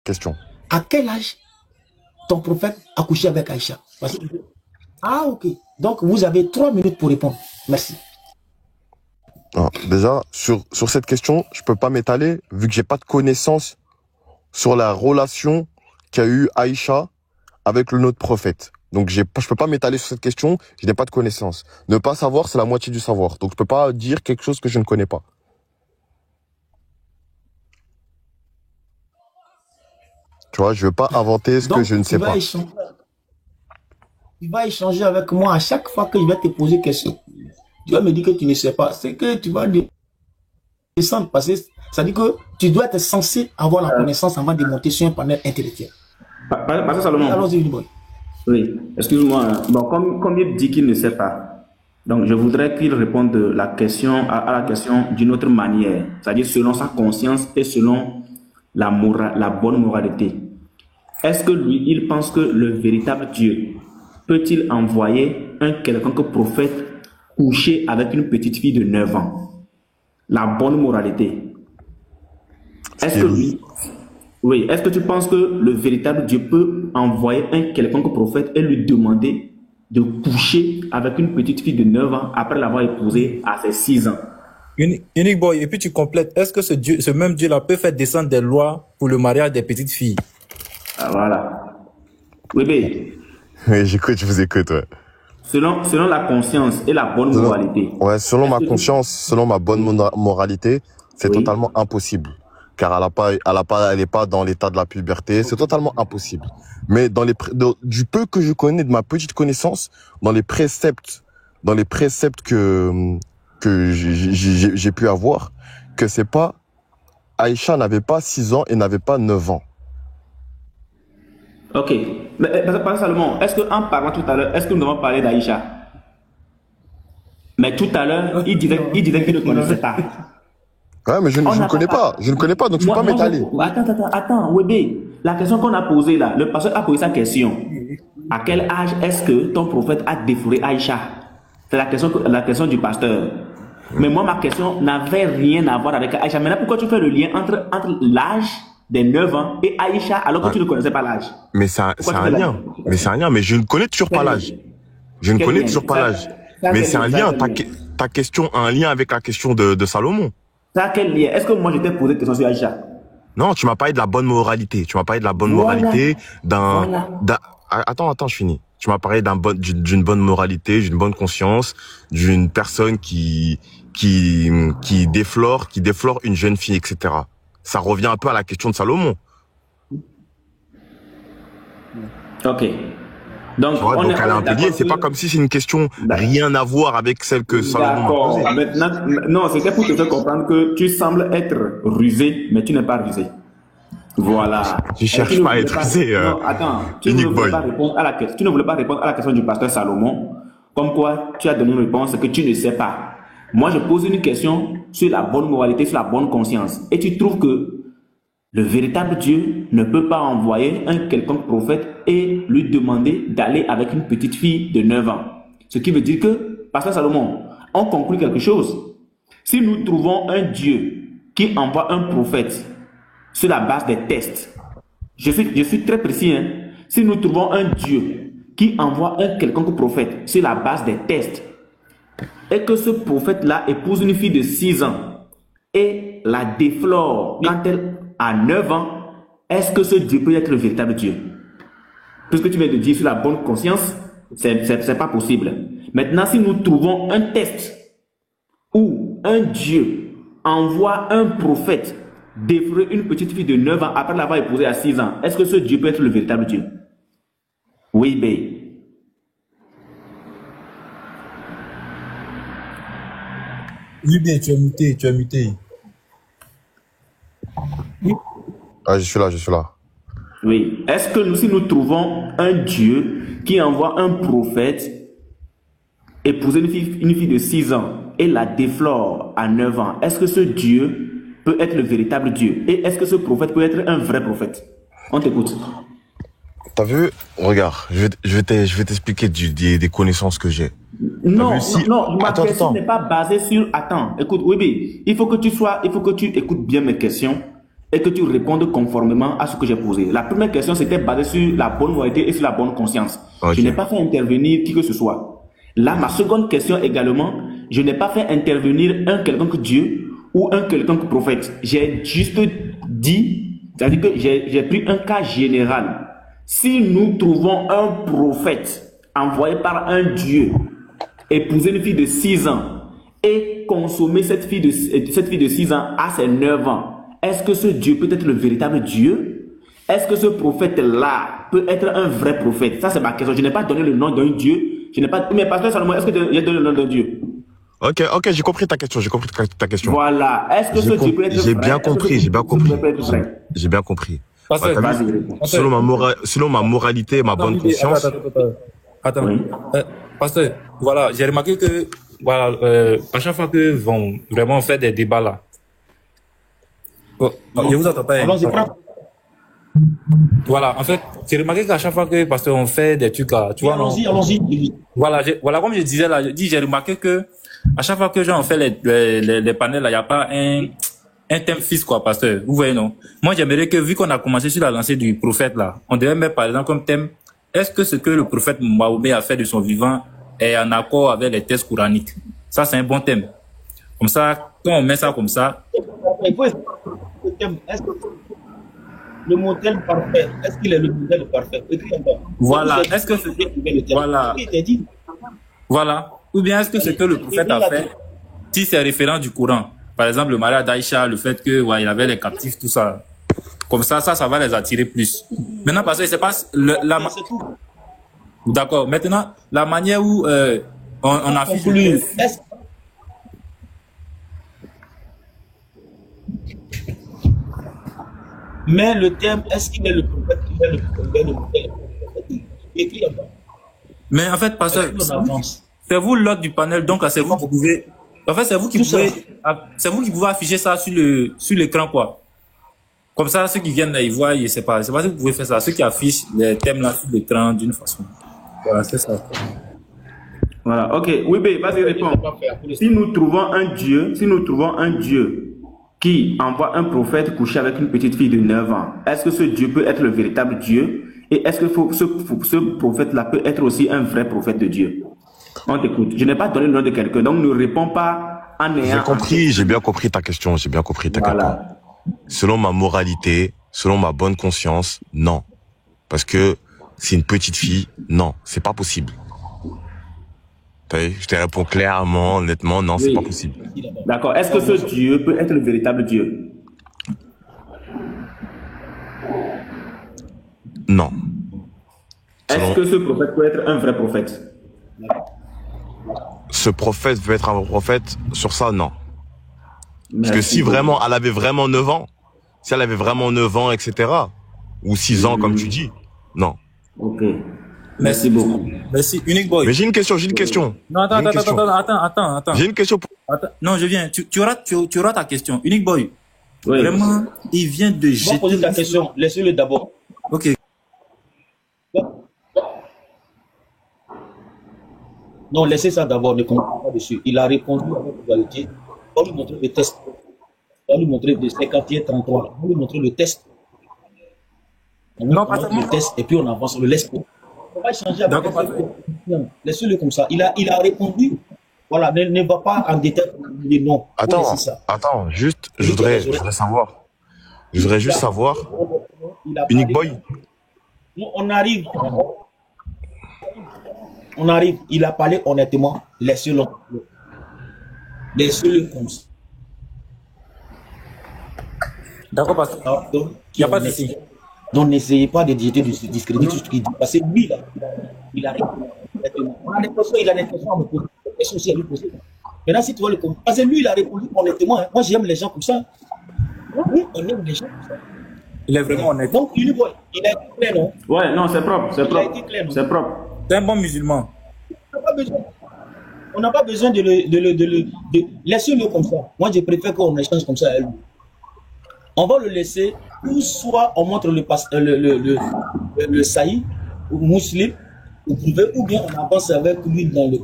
Question. À quel âge ton prophète a couché avec Aïcha? Ah, ok. Donc, vous avez 3 minutes pour répondre. Merci. Déjà, sur cette question, je peux pas m'étaler vu que j'ai pas de connaissances sur la relation qu'a eu Aïcha avec le nôtre prophète. Donc, je peux pas m'étaler sur cette question, je n'ai pas de connaissances. Ne pas savoir, c'est la moitié du savoir. Donc, je peux pas dire quelque chose que je ne connais pas. Tu vois, je veux pas inventer ce que je ne sais pas. Tu vas échanger avec moi à chaque fois que je vais te poser question. Tu vas me dire que tu ne sais pas. C'est que tu vas descendre parce que ça dit que tu dois être censé avoir la connaissance avant de monter sur un panel intellectuel. Pasteur Salomon. Allons-y, Boy. Oui, excuse-moi. Bon, comme il dit qu'il ne sait pas, donc je voudrais qu'il réponde la question, à la question d'une autre manière, c'est-à-dire selon sa conscience et selon la bonne moralité. Est-ce que lui, il pense que le véritable Dieu peut-il envoyer un quelconque prophète coucher avec une petite fille de 9 ans? La bonne moralité. Est-ce que lui... Oui, est-ce que tu penses que le véritable Dieu peut envoyer un quelconque prophète et lui demander de coucher avec une petite fille de 9 ans après l'avoir épousée à ses 6 ans? Unique Boy, et puis tu complètes, est-ce que ce même Dieu-là peut faire descendre des lois pour le mariage des petites filles? Ah, voilà. Oui, mais... Oui, j'écoute, je vous écoute, ouais. Selon la conscience et la bonne moralité. Ouais, selon ma conscience, selon ma bonne moralité, c'est totalement impossible. Car elle est pas dans l'état de la puberté, c'est totalement impossible. Mais du peu que je connais, de ma petite connaissance, dans les préceptes que j'ai pu avoir, que c'est pas, Aïcha n'avait pas 6 ans et n'avait pas 9 ans. Ok. Mais Salomon, est-ce qu'en parlant tout à l'heure, est-ce que nous avons parlé d'Aïcha? Mais tout à l'heure, il disait qu'il ne connaissait pas. Ouais, mais je ne connais pas. Je ne connais pas, donc je ne peux pas m'étaler. Attends, Wébé. La question qu'on a posée là, le pasteur a posé sa question. À quel âge est-ce que ton prophète a défouré Aïcha? C'est la question du pasteur. Mais moi, ma question n'avait rien à voir avec Aïcha. Maintenant, pourquoi tu fais le lien entre l'âge des 9 ans et Aïcha alors que tu ne connaissais pas l'âge? Mais c'est un lien. Mais c'est un lien. Mais je ne connais toujours pas l'âge. Je ne connais toujours pas l'âge. Mais c'est un lien. Ta question a un lien avec la question de Salomon. Ça a quel lien? Est-ce que moi je t'ai posé question sur Aïcha? Non, tu m'as parlé de la bonne moralité. Tu m'as parlé de la bonne moralité Attends, je finis. Tu m'as parlé d'une bonne moralité, d'une bonne conscience, d'une personne qui déflore une jeune fille, etc. Ça revient un peu à la question de Salomon. Ok. Donc, donc elle a un peu lié. C'est pas comme si c'est une question rien à voir avec celle que Salomon m'a posée. Maintenant, non, c'était pour te faire comprendre que tu sembles être rusé, mais tu n'es pas rusé. Voilà. Je cherche pas à être rusé. Non, attends. Tu ne voulais pas répondre à la question du pasteur Salomon. Comme quoi, tu as donné une réponse que tu ne sais pas. Moi, je pose une question sur la bonne moralité, sur la bonne conscience. Et tu trouves que le véritable Dieu ne peut pas envoyer un quelconque prophète et lui demander d'aller avec une petite fille de 9 ans. Ce qui veut dire que, pasteur Salomon, on conclut quelque chose. Si nous trouvons un Dieu qui envoie un prophète sur la base des tests, je suis très précis, hein? Si nous trouvons un Dieu qui envoie un quelconque prophète sur la base des tests, et que ce prophète-là épouse une fille de 6 ans et la déflore quand elle a 9 ans, est-ce que ce Dieu peut être le véritable Dieu? Puisque tu viens de dire sur la bonne conscience, c'est pas possible. Maintenant, si nous trouvons un test où un Dieu envoie un prophète déflorer une petite fille de 9 ans après l'avoir épousée à 6 ans, est-ce que ce Dieu peut être le véritable Dieu? Oui, bé. Oui, bien, tu es muté. Ah, je suis là. Oui. Est-ce que si nous trouvons un Dieu qui envoie un prophète épouser une fille de 6 ans et la déflore à 9 ans, est-ce que ce Dieu peut être le véritable Dieu? Et est-ce que ce prophète peut être un vrai prophète? On t'écoute. T'as vu? Regarde, je vais t'expliquer des connaissances que j'ai. Non, ma question n'est pas basée sur... Attends, écoute, oui, il faut que tu écoutes bien mes questions et que tu répondes conformément à ce que j'ai posé. La première question, c'était basée sur la bonne moralité et sur la bonne conscience. Ok. Je n'ai pas fait intervenir qui que ce soit. Là, ma seconde question également, je n'ai pas fait intervenir un quelconque Dieu ou un quelconque prophète. J'ai juste dit, c'est-à-dire que j'ai pris un cas général. Si nous trouvons un prophète envoyé par un Dieu, épouser une fille de 6 ans et consommer cette fille de 6 ans à ses 9 ans, est-ce que ce Dieu peut être le véritable Dieu? Est-ce que ce prophète-là peut être un vrai prophète? Ça, c'est ma question. Je n'ai pas donné le nom d'un Dieu. Je n'ai pas... Mais pasteur Salomon, est-ce que j'ai donné le nom d'un Dieu? Ok, j'ai compris ta question, Voilà. Est-ce que ce Dieu peut être vrai? J'ai bien compris. J'ai bien compris. Pasteur, Selon ma moralité et ma bonne conscience. Attends. Oui. Pasteur, voilà, j'ai remarqué que, voilà, à chaque fois que vont vraiment faire des débats là, je vous entends pas. Allons-y, prends. Voilà, en fait, j'ai remarqué qu'à chaque fois que, parce qu'on fait des trucs là, tu vois, non? Allons-y. Voilà, comme je disais là, j'ai remarqué que, à chaque fois que on fait les panels là, il n'y a pas un thème fixe, quoi, pasteur. Vous voyez, non? Moi, j'aimerais que, vu qu'on a commencé sur la lancée du prophète là, on devrait mettre par exemple comme thème, est-ce que ce que le prophète Mahomet a fait de son vivant est en accord avec les textes coraniques? Ça, c'est un bon thème. Comme ça, quand on met ça comme ça, Est-ce que le modèle parfait, est-ce qu'il est le modèle parfait? voilà, est-ce que voilà, voilà, ou bien est-ce que ce que le prophète a fait, si c'est référent du Coran, par exemple le mariage d'Aïcha, le fait que il avait les captifs, tout ça, comme ça va les attirer plus. Maintenant, parce que c'est pas d'accord. Maintenant, la manière où on affiche le texte. Mais le thème, est-ce qu'il est le prophète? Mais en fait, pasteur, c'est vous l'autre du panel, donc c'est vous qui pouvez. En fait, c'est vous qui pouvez afficher ça sur l'écran, quoi. Comme ça, ceux qui viennent là, ils voient, c'est pas si vous pouvez faire ça. Ceux qui affichent les thèmes là sur l'écran d'une façon. Voilà, c'est ça. Voilà, ok. Oui, mais vas-y, réponds. Si nous trouvons un Dieu qui envoie un prophète coucher avec une petite fille de 9 ans, est-ce que ce Dieu peut être le véritable Dieu? Et est-ce que ce prophète-là peut être aussi un vrai prophète de Dieu? On t'écoute. Je n'ai pas donné le nom de quelqu'un, donc ne réponds pas en ayant... J'ai bien compris ta question, Voilà. Selon ma moralité, selon ma bonne conscience, non. Parce que c'est une petite fille, non, c'est pas possible. Je te réponds clairement, honnêtement, non, c'est pas possible. D'accord. Est-ce que ce Dieu peut être le véritable Dieu? Non. Est-ce que ce prophète peut être un vrai prophète? Ce prophète peut être un prophète, sur ça, non. Parce que si vraiment, elle avait vraiment 9 ans, etc., ou 6 ans, comme tu dis, non. Ok. Merci beaucoup. Merci, Unique Boy. Mais j'ai une question. Non, attends. J'ai une question. Non, je viens. Tu auras ta question. Unique Boy. Oui. Vraiment, il vient de jeter... poser ta question. Laissez-le d'abord. Ok. Non, laissez ça d'abord. Ne comptez pas dessus. Il a répondu avec égalité. On lui montrer le test. On lui montrer le 51-33. On lui montrer le test. On lui montre le test et puis on avance. On le laisse. On va changer avec laissez-le comme ça. Il a répondu. Voilà, ne va pas en détail. Non. Attends, juste, je voudrais savoir. Je voudrais juste savoir. Unique Boy. On arrive. Il a parlé honnêtement. Laissez-le. Laissez-le comme ça. D'accord, parce qu'il n'y a pas de souci. Donc, n'essayez pas de discréditer tout ce qu'il dit. Parce que lui, là, il a répondu. On a l'impression qu'il a l'impression à me poser des questions aussi à lui poser. Maintenant, si tu vois le comprendre. Parce que lui, il a répondu honnêtement. Hein. Moi, j'aime les gens comme ça. Oui, on aime les gens comme ça. Il est vraiment honnête. Donc, il a été clair, non? Ouais, non, c'est propre. C'est propre. C'est propre. C'est un bon musulman. On n'a pas besoin de laisser-le comme ça. Moi, je préfère qu'on échange comme ça à lui. On va le laisser, ou soit on montre le saïd, ou musulman, ou bien on avance avec lui dans le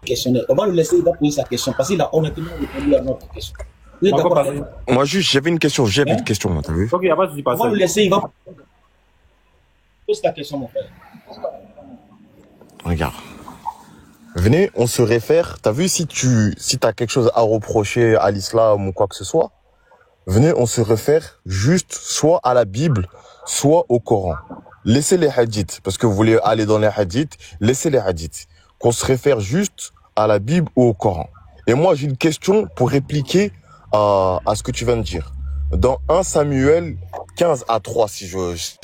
questionnaire. On va le laisser, il va poser sa question, parce qu'il a honnêtement répondu à notre question. Vous êtes D'accord, d'accord? pasteur. Moi, juste, j'avais une question, Hein? moi, t'as vu? Ok, il n'y a pas de souci, On va pasteur. le laisser, il va poser ta question, mon frère. Regarde. Venez, on se réfère. T'as vu, si t'as quelque chose à reprocher à l'islam ou quoi que ce soit, venez, on se réfère juste soit à la Bible, soit au Coran. Laissez les hadiths, parce que vous voulez aller dans les hadiths, laissez les hadiths. Qu'on se réfère juste à la Bible ou au Coran. Et moi, j'ai une question pour répliquer à ce que tu viens de dire. Dans 1 Samuel 15:3,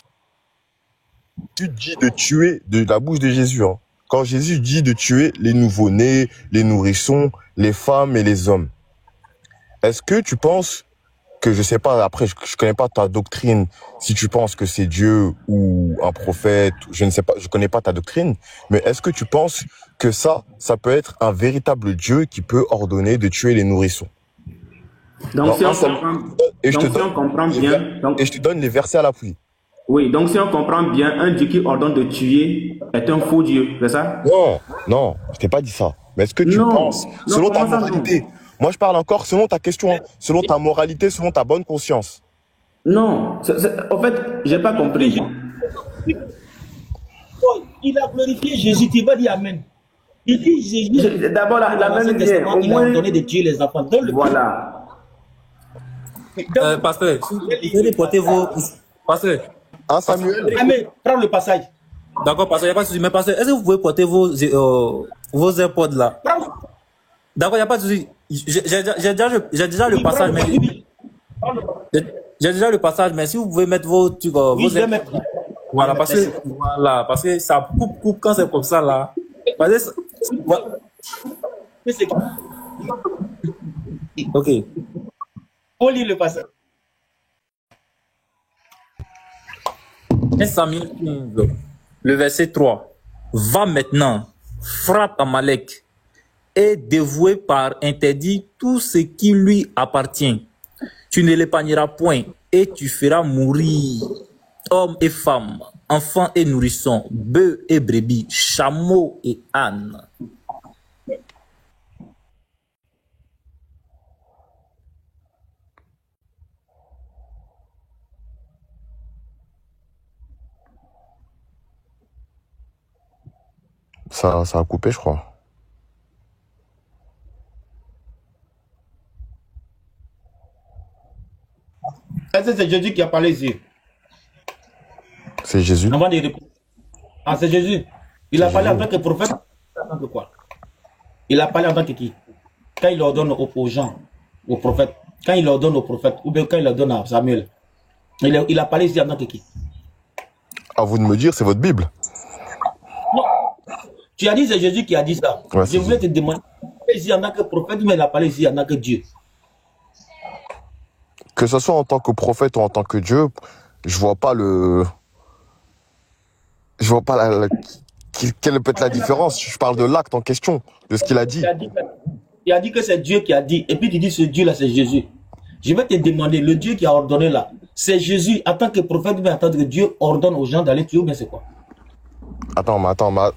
tu dis de tuer de la bouche de Jésus, hein. Quand Jésus dit de tuer les nouveau-nés, les nourrissons, les femmes et les hommes, est-ce que tu penses que, je sais pas, après, je connais pas ta doctrine, si tu penses que c'est Dieu ou un prophète, je ne sais pas, je connais pas ta doctrine, mais est-ce que tu penses que ça peut être un véritable Dieu qui peut ordonner de tuer les nourrissons? Donc, Alors, si on un seul- comprend, et je donc, te si on donne, comprend bien, donc, et je te donne les versets à l'appui. oui, donc si on comprend bien, un Dieu qui ordonne de tuer est un faux Dieu, c'est ça? Non, je t'ai pas dit ça. Mais est-ce que tu Non, penses, non, selon ta comment ça, non? moralité, moi je parle encore selon ta question, hein, selon ta moralité, selon ta bonne conscience. Non, en fait, j'ai pas compris. Il a glorifié Jésus, tu vas dire Amen. Il dit Jésus. D'abord, la même vient, au Il a moins, ordonné de tuer les enfants. Dans le voilà. Pasteur, vous pouvez porter vos... Pasteur, 1 Samuel, Amen. Prends le passage. d'accord, pasteur, il n'y a pas de souci. Mais pasteur, est-ce que vous pouvez porter vos AirPods là? Prends. D'accord, il n'y a pas de souci. J'ai déjà le passage, mais... J'ai déjà le passage, mais si vous pouvez mettre vos trucs, Oui, vos je vais mettre. voilà, parce que ça coupe quand c'est comme ça là. Parce que voilà. Ok. Faut lire le passage. 1 Samuel 15, le verset 3. Va maintenant, frappe Amalek et dévoué par interdit tout ce qui lui appartient. Tu ne l'épargneras point et tu feras mourir hommes et femmes, enfants et nourrissons, bœufs et brebis, chameaux et ânes. ça a coupé, je crois. Est-ce que c'est Jésus qui a parlé ici? C'est Jésus. Avant de répondre. Ah, c'est Jésus. Il a parlé en tant que prophète. En tant que quoi? Il a parlé en tant que qui? Quand il ordonne aux gens, aux prophètes, quand il ordonne aux prophètes, ou bien quand il ordonne à Samuel, il a parlé ici en tant que qui? À vous de me dire, c'est votre Bible. Non. Tu as dit c'est Jésus qui a dit ça. Ouais, Je voulais te demander ici en tant que prophète, mais il a parlé ici en tant que Dieu. Que ce soit en tant que prophète ou en tant que Dieu, je vois pas quelle peut être la différence. Je parle de l'acte en question, de ce qu'il a dit. Il a dit que c'est Dieu qui a dit. Et puis tu dis ce Dieu là, c'est Jésus. Je vais te demander, le Dieu qui a ordonné là, c'est Jésus en tant que prophète, mais en tant que Dieu ordonne aux gens d'aller tuer, ou bien c'est quoi? Attends,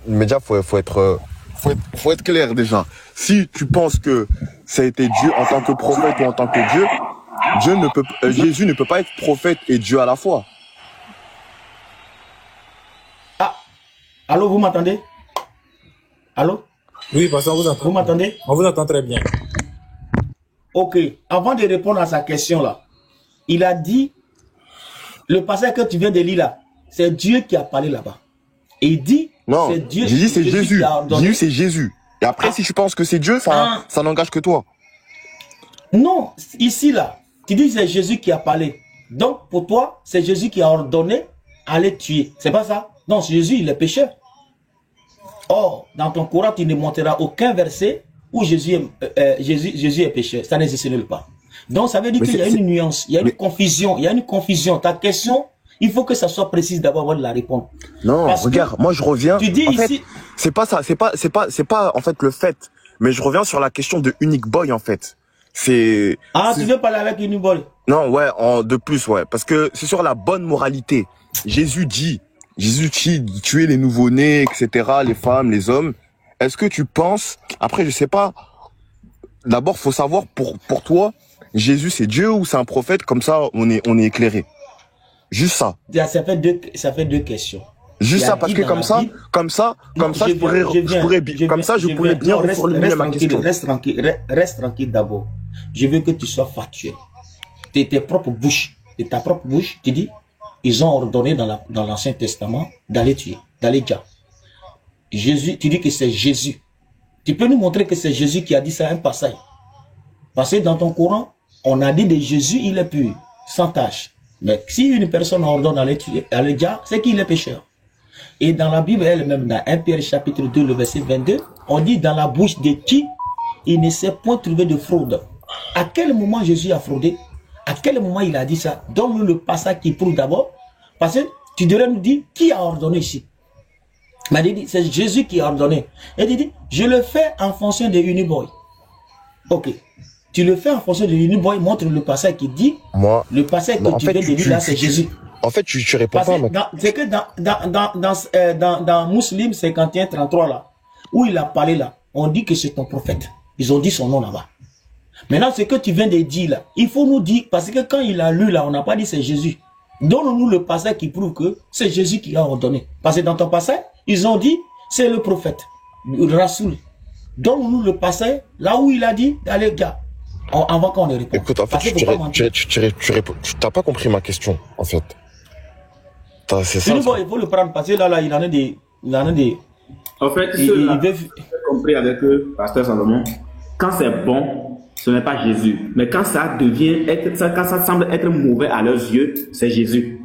mais déjà, faut être clair déjà. Si tu penses que ça a été Dieu en tant que prophète ou en tant que Dieu, Jésus ne peut pas être prophète et Dieu à la fois. Ah, allô, vous m'entendez? Allô? Oui, parce qu'on vous entend. Vous m'entendez? On vous entend très bien. Ok, avant de répondre à sa question là, il a dit, le passage que tu viens de lire là, c'est Dieu qui a parlé là-bas. Et il dit, Non, c'est Dieu. j'ai dit c'est Jésus. Qui a ordonné. J'ai dit c'est Jésus. Et après, si tu penses que c'est Dieu, ça n'engage que toi. Non, ici là, tu dis c'est Jésus qui a parlé. Donc pour toi, c'est Jésus qui a ordonné à les tuer. C'est pas ça? Non, Jésus, il est pécheur. Or, dans ton Coran, tu ne montreras aucun verset où Jésus est pécheur. Ça n'existe nulle part. Donc ça veut dire qu'il y a une nuance, il y a une confusion, il y a une confusion. Ta question, il faut que ça soit précis d'abord avant de la répondre. Non, parce regarde, moi je reviens. Tu dis en ici, fait, c'est pas ça, c'est pas en fait le fait, mais je reviens sur la question de Unique Boy en fait. Tu veux parler avec une boy? Non, ouais, de plus, ouais, parce que c'est sur la bonne moralité. Jésus dit tuer les nouveau-nés, etc., les femmes, les hommes. Est-ce que tu penses, après je sais pas, d'abord faut savoir pour toi, Jésus c'est Dieu ou c'est un prophète, comme ça on est éclairé. Juste ça. Ça fait deux questions. Juste ça, parce que comme ça, je pourrais bien reformuler ma question. Reste tranquille d'abord. Je veux que tu sois factuel. De ta propre bouche, tu dis, ils ont ordonné dans l'Ancien Testament d'aller tuer, d'aller dire. Jésus, tu dis que c'est Jésus. Tu peux nous montrer que c'est Jésus qui a dit ça, un passage. Parce que dans ton Coran, on a dit de Jésus, il est pur, sans tache. Mais si une personne ordonne d'aller tuer, d'aller dire, c'est qu'il est pécheur. Et dans la Bible elle-même, dans 1 Pierre chapitre 2, le verset 22, on dit dans la bouche de qui il ne s'est point trouvé de fraude. À quel moment Jésus a fraudé? À quel moment il a dit ça? Donne-nous le passage qui prouve d'abord. Parce que tu devrais nous dire qui a ordonné ici. Mais il dit, c'est Jésus qui a ordonné. Et il dit, je le fais en fonction de Uniboy. Ok. Tu le fais en fonction de Uniboy, montre le passage qui dit, le passage que tu viens de lire là, c'est Jésus. En fait, tu réponds pas. C'est que dans Muslim 51-33 là, où il a parlé là, on dit que c'est ton prophète. Ils ont dit son nom là-bas. Maintenant, ce que tu viens de dire là, il faut nous dire, parce que quand il a lu là, on n'a pas dit c'est Jésus. Donne-nous le passage qui prouve que c'est Jésus qui a ordonné. Parce que dans ton passage, ils ont dit c'est le prophète, le Rasoul. Donne-nous le passage là où il a dit allez gars, avant qu'on ne réponde. Écoute, en fait, tu n'as pas compris ma question, en fait. C'est ça. Il faut le prendre parce que là, il en a des. En fait, j'ai compris avec eux, Pasteur Salomon, quand c'est bon, ce n'est pas Jésus. Mais quand ça devient, quand ça semble être mauvais à leurs yeux, c'est Jésus.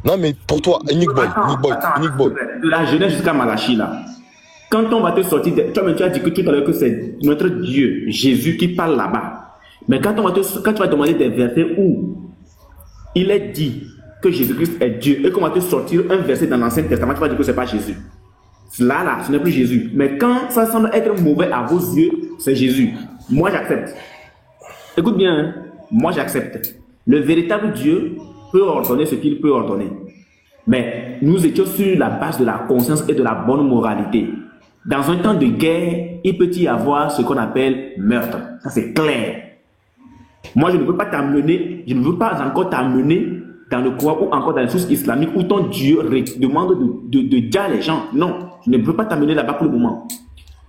Non, mais pour toi, Nick Boy. De la Genèse jusqu'à Malachie, là. Quand on va te sortir, tu as dit que tout à l'heure que c'est notre Dieu, Jésus, qui parle là-bas. Mais quand tu vas demander des versets où il est dit que Jésus-Christ est Dieu et qu'on va te sortir un verset dans l'Ancien Testament, tu vas dire que ce n'est pas Jésus. Là, ce n'est plus Jésus. Mais quand ça semble être mauvais à vos yeux, c'est Jésus. Moi, j'accepte. Écoute bien, hein? Moi, j'accepte. Le véritable Dieu peut ordonner ce qu'il peut ordonner. Mais nous étions sur la base de la conscience et de la bonne moralité. Dans un temps de guerre, il peut y avoir ce qu'on appelle meurtre. Ça, c'est clair. Moi, je ne veux pas t'amener, je ne veux pas encore t'amener dans le Coran ou encore dans les sources islamiques où ton Dieu demande de dire les gens. Non, je ne veux pas t'amener là-bas pour le moment.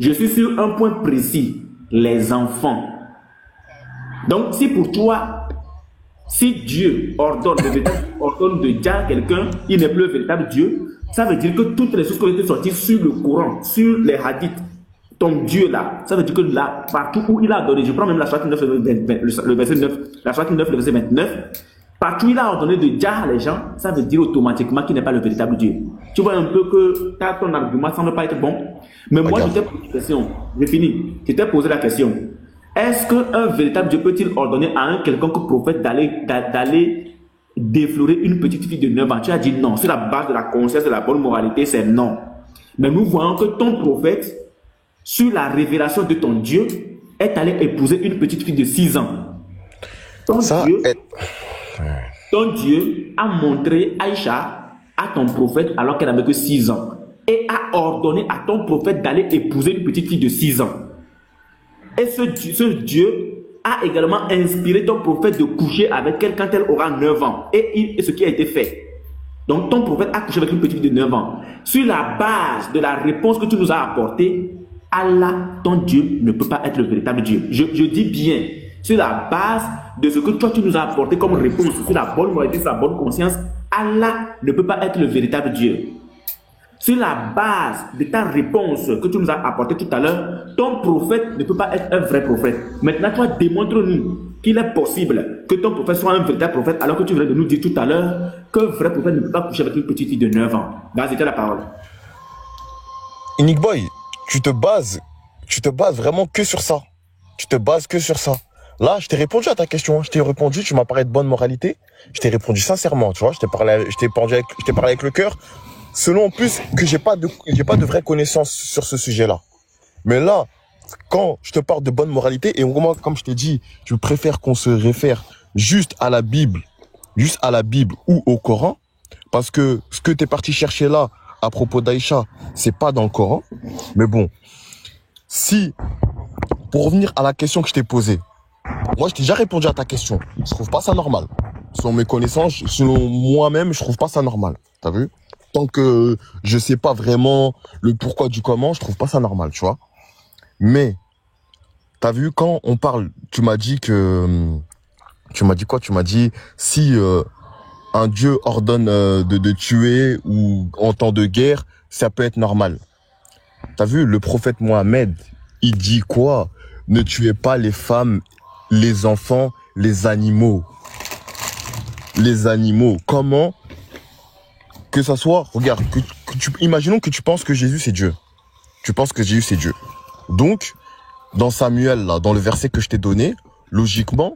Je suis sur un point précis, les enfants. Donc, si pour toi, si Dieu ordonne de dire à quelqu'un, il n'est plus le véritable Dieu, ça veut dire que toutes les choses qui ont été sorties sur le Coran, sur les hadiths, ton Dieu là, ça veut dire que là, partout où il a donné, je prends même la sourate 9, le verset 9, la sourate 9, le verset 29, partout où il a ordonné de dire les gens, ça veut dire automatiquement qu'il n'est pas le véritable Dieu. Tu vois un peu que ton argument ne semble pas être bon. Mais moi, je t'ai posé une question. J'ai fini. Je t'ai posé la question. Est-ce qu'un véritable Dieu peut-il ordonner à un quelconque prophète d'aller déflorer une petite fille de 9 ans? Tu as dit non. Sur la base de la conscience et de la bonne moralité, c'est non. Mais nous voyons que ton prophète, sur la révélation de ton Dieu, est allé épouser une petite fille de 6 ans. Ton Dieu a montré Aïcha à ton prophète alors qu'elle n'avait que 6 ans et a ordonné à ton prophète d'aller épouser une petite fille de 6 ans. Et ce Dieu a également inspiré ton prophète de coucher avec quelqu'un quand elle aura 9 ans. Et ce qui a été fait. Donc ton prophète a couché avec une petite fille de 9 ans. Sur la base de la réponse que tu nous as apportée, Allah, ton Dieu, ne peut pas être le véritable Dieu. Je dis bien, sur la base de ce que toi tu nous as apporté comme réponse, sur la bonne moralité, sur la bonne conscience, Allah ne peut pas être le véritable Dieu. Sur la base de ta réponse que tu nous as apportée tout à l'heure, ton prophète ne peut pas être un vrai prophète. Maintenant, toi, démontre-nous qu'il est possible que ton prophète soit un véritable prophète, alors que tu viens de nous dire tout à l'heure qu'un vrai prophète ne peut pas coucher avec une petite fille de 9 ans. Vas-y, t'as la parole. Nick Boy, tu te bases vraiment que sur ça. Tu te bases que sur ça. Là, je t'ai répondu à ta question. Je t'ai répondu, tu m'as parlé de bonne moralité. Je t'ai répondu sincèrement, tu vois. Je t'ai parlé avec le cœur. Selon en plus que j'ai pas de vraie connaissance sur ce sujet-là. Mais là, quand je te parle de bonne moralité, et moi, comme je t'ai dit, je préfère qu'on se réfère juste à la Bible ou au Coran, parce que ce que tu es parti chercher là, à propos d'Aïcha, c'est pas dans le Coran. Mais bon, si, pour revenir à la question que je t'ai posée, Moi, je t'ai déjà répondu à ta question. Je trouve pas ça normal. Selon mes connaissances, selon moi-même, je trouve pas ça normal. T'as vu? Tant que je sais pas vraiment le pourquoi du comment, je trouve pas ça normal, tu vois. Mais, t'as vu, quand on parle, tu m'as dit quoi? Tu m'as dit, si un dieu ordonne de tuer ou en temps de guerre, ça peut être normal. T'as vu, le prophète Mohammed, il dit quoi? Ne tuez pas les femmes, les enfants, les animaux. Les animaux. Comment? Que ça soit, regarde, imaginons que tu penses que Jésus c'est Dieu. Tu penses que Jésus c'est Dieu. Donc, dans Samuel, là, dans le verset que je t'ai donné, logiquement,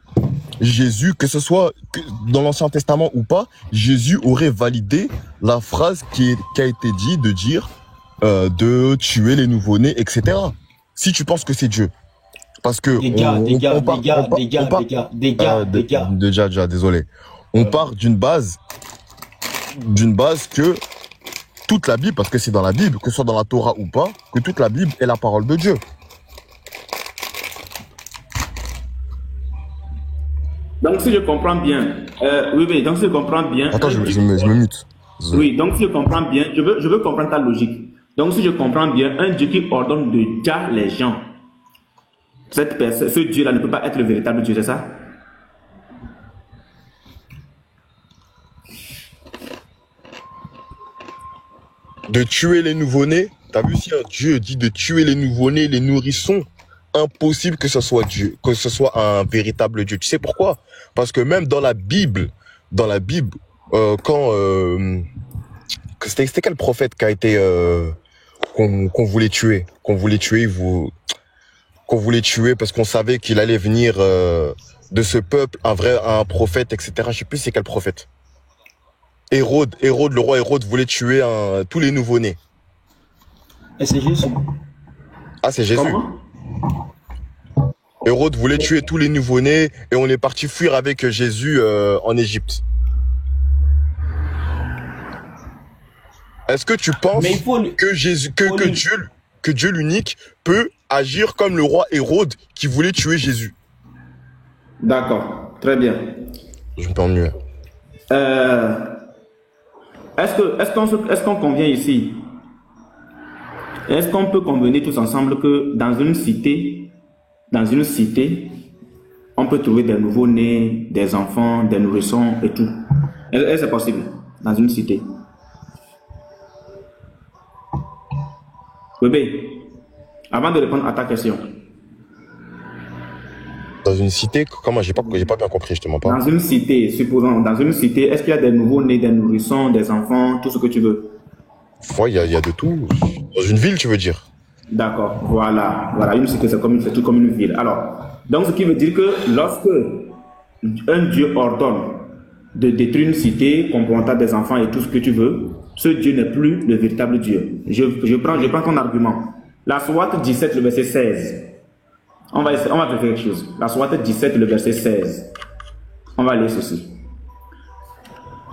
Jésus, que ce soit dans l'Ancien Testament ou pas, Jésus aurait validé la phrase qui a été dit de dire de tuer les nouveau-nés, etc. Si tu penses que c'est Dieu. Parce que déjà, désolé. On part d'une base que toute la Bible, parce que c'est dans la Bible, que ce soit dans la Torah ou pas, que toute la Bible est la parole de Dieu. Donc si je comprends bien, donc si je comprends bien... Attends, je me mute. Oui, donc si je comprends bien, je veux comprendre ta logique. Donc si je comprends bien, un Dieu qui ordonne de tuer les gens, ce Dieu-là ne peut pas être le véritable Dieu, c'est ça? De tuer les nouveau-nés, t'as vu, si un Dieu dit de tuer les nouveau-nés, les nourrissons, impossible que ce soit Dieu, que ce soit un véritable Dieu. Tu sais pourquoi? Parce que même dans la Bible, c'était quel prophète qui a été qu'on voulait tuer, qu'on voulait tuer parce qu'on savait qu'il allait venir de ce peuple, un prophète, etc. Je sais plus c'est quel prophète. Hérode, le roi Hérode voulait tuer tous les nouveau-nés. Et c'est Jésus. Ah, c'est Jésus. Comment? Hérode voulait tuer tous les nouveau-nés et on est parti fuir avec Jésus en Égypte. Est-ce que tu penses que Dieu l'unique peut agir comme le roi Hérode qui voulait tuer Jésus? D'accord, très bien. Je me mieux. Est-ce qu'on convient ici? Est-ce qu'on peut convenir tous ensemble que dans une cité, on peut trouver des nouveaux-nés, des enfants, des nourrissons et tout? Est-ce que c'est possible dans une cité? Bébé, avant de répondre à ta question. Dans une cité, comment? J'ai pas bien compris, je te mens pas. Dans une cité, supposons, dans une cité, est-ce qu'il y a des nouveaux-nés, des nourrissons, des enfants, tout ce que tu veux? Ouais, il y a de tout. Dans une ville, tu veux dire? D'accord, voilà, une cité, c'est tout comme une ville. Alors, donc ce qui veut dire que lorsque un Dieu ordonne de détruire une cité, comportant des enfants et tout ce que tu veux, ce Dieu n'est plus le véritable Dieu. Je prends ton argument. La Sourate 17, le verset 16. On va faire quelque chose. La Sourate 17, le verset 16. On va lire ceci.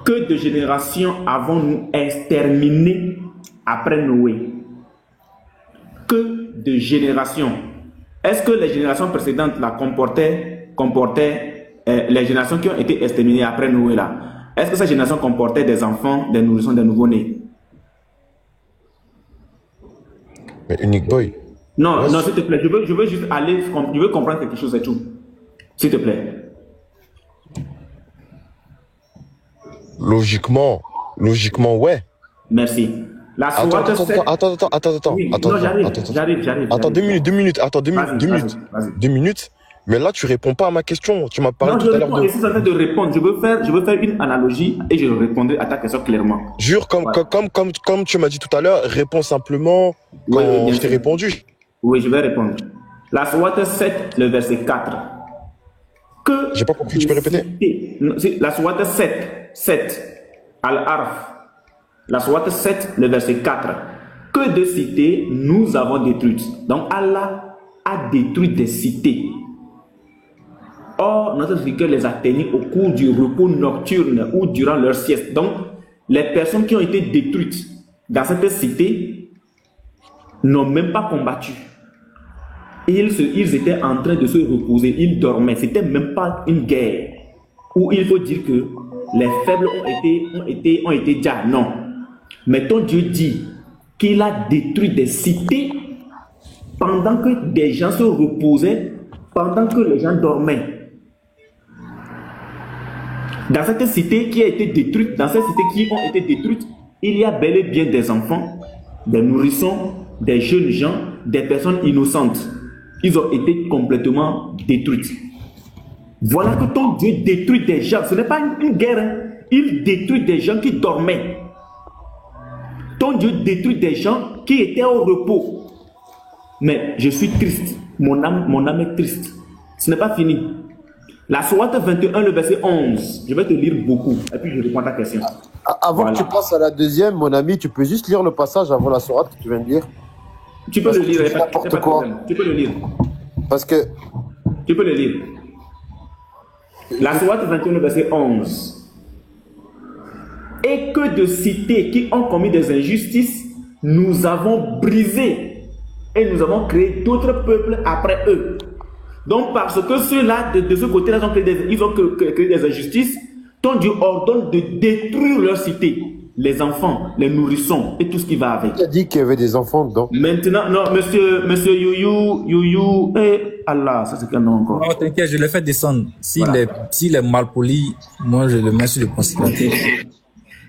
Que de générations avons-nous exterminé après Noé? Que de générations. Est-ce que les générations précédentes la comportaient les générations qui ont été exterminées après Noé là? Est-ce que ces générations comportaient des enfants, des nourrissons, des nouveau-nés? Mais Unique Boy. Non, non, s'il te plaît, je veux juste aller, je veux comprendre quelque chose et tout. S'il te plaît. Logiquement, ouais. Merci. La Sourate 7... Attends. Oui, non, j'arrive. Attends, 2 minutes. Mais là, tu réponds pas à ma question. Tu m'as parlé tout à l'heure de... Je suis en train de répondre. Je veux faire une analogie et je répondrai à ta question clairement. Jure, comme tu m'as dit tout à l'heure, réponds simplement quand je t'ai répondu. Oui, je vais répondre. La Sourate 7, le verset 4. Que... J'ai pas compris, tu peux répéter? La Sourate 7, Al-Arf. La Sourate 7, le verset 4. Que de cités nous avons détruites. Donc Allah a détruit des cités. Or, notre Seigneur les a tenus au cours du repos nocturne ou durant leur sieste. Donc, les personnes qui ont été détruites dans cette cité n'ont même pas combattu. ils étaient en train de se reposer, ils dormaient. C'était même pas une guerre où il faut dire que les faibles ont été déjà. Non. Mais ton Dieu dit qu'il a détruit des cités pendant que des gens se reposaient, pendant que les gens dormaient. Dans cette cité qui a été détruite, dans ces cités qui ont été détruites, il y a bel et bien des enfants, des nourrissons, des jeunes gens, des personnes innocentes. Ils ont été complètement détruits. Voilà que ton Dieu détruit des gens. Ce n'est pas une guerre. Hein. Il détruit des gens qui dormaient. Ton Dieu détruit des gens qui étaient au repos. Mais je suis triste. Mon âme est triste. Ce n'est pas fini. La Sourate 21, le verset 11. Je vais te lire beaucoup. Et puis je réponds à ta question. Avant que tu passes à la deuxième, mon ami, tu peux juste lire le passage avant la Sourate que tu viens de lire. Tu peux le lire. N'importe quoi. Tu peux le lire. Parce que... Tu peux le lire. La Sourate 21, le verset 11. Et que de cités qui ont commis des injustices, nous avons brisé et nous avons créé d'autres peuples après eux. Donc parce que ceux-là, de ce côté-là, ils ont créé des injustices, ton Dieu ordonne de détruire leurs cités, les enfants, les nourrissons et tout ce qui va avec. Qui a dit qu'il y avait des enfants dedans? Maintenant, non, monsieur Youyou, Allah, ça c'est quel nom encore? Non, t'inquiète, je le fais descendre. S'il est mal poli, moi je le mets sur le considérateur.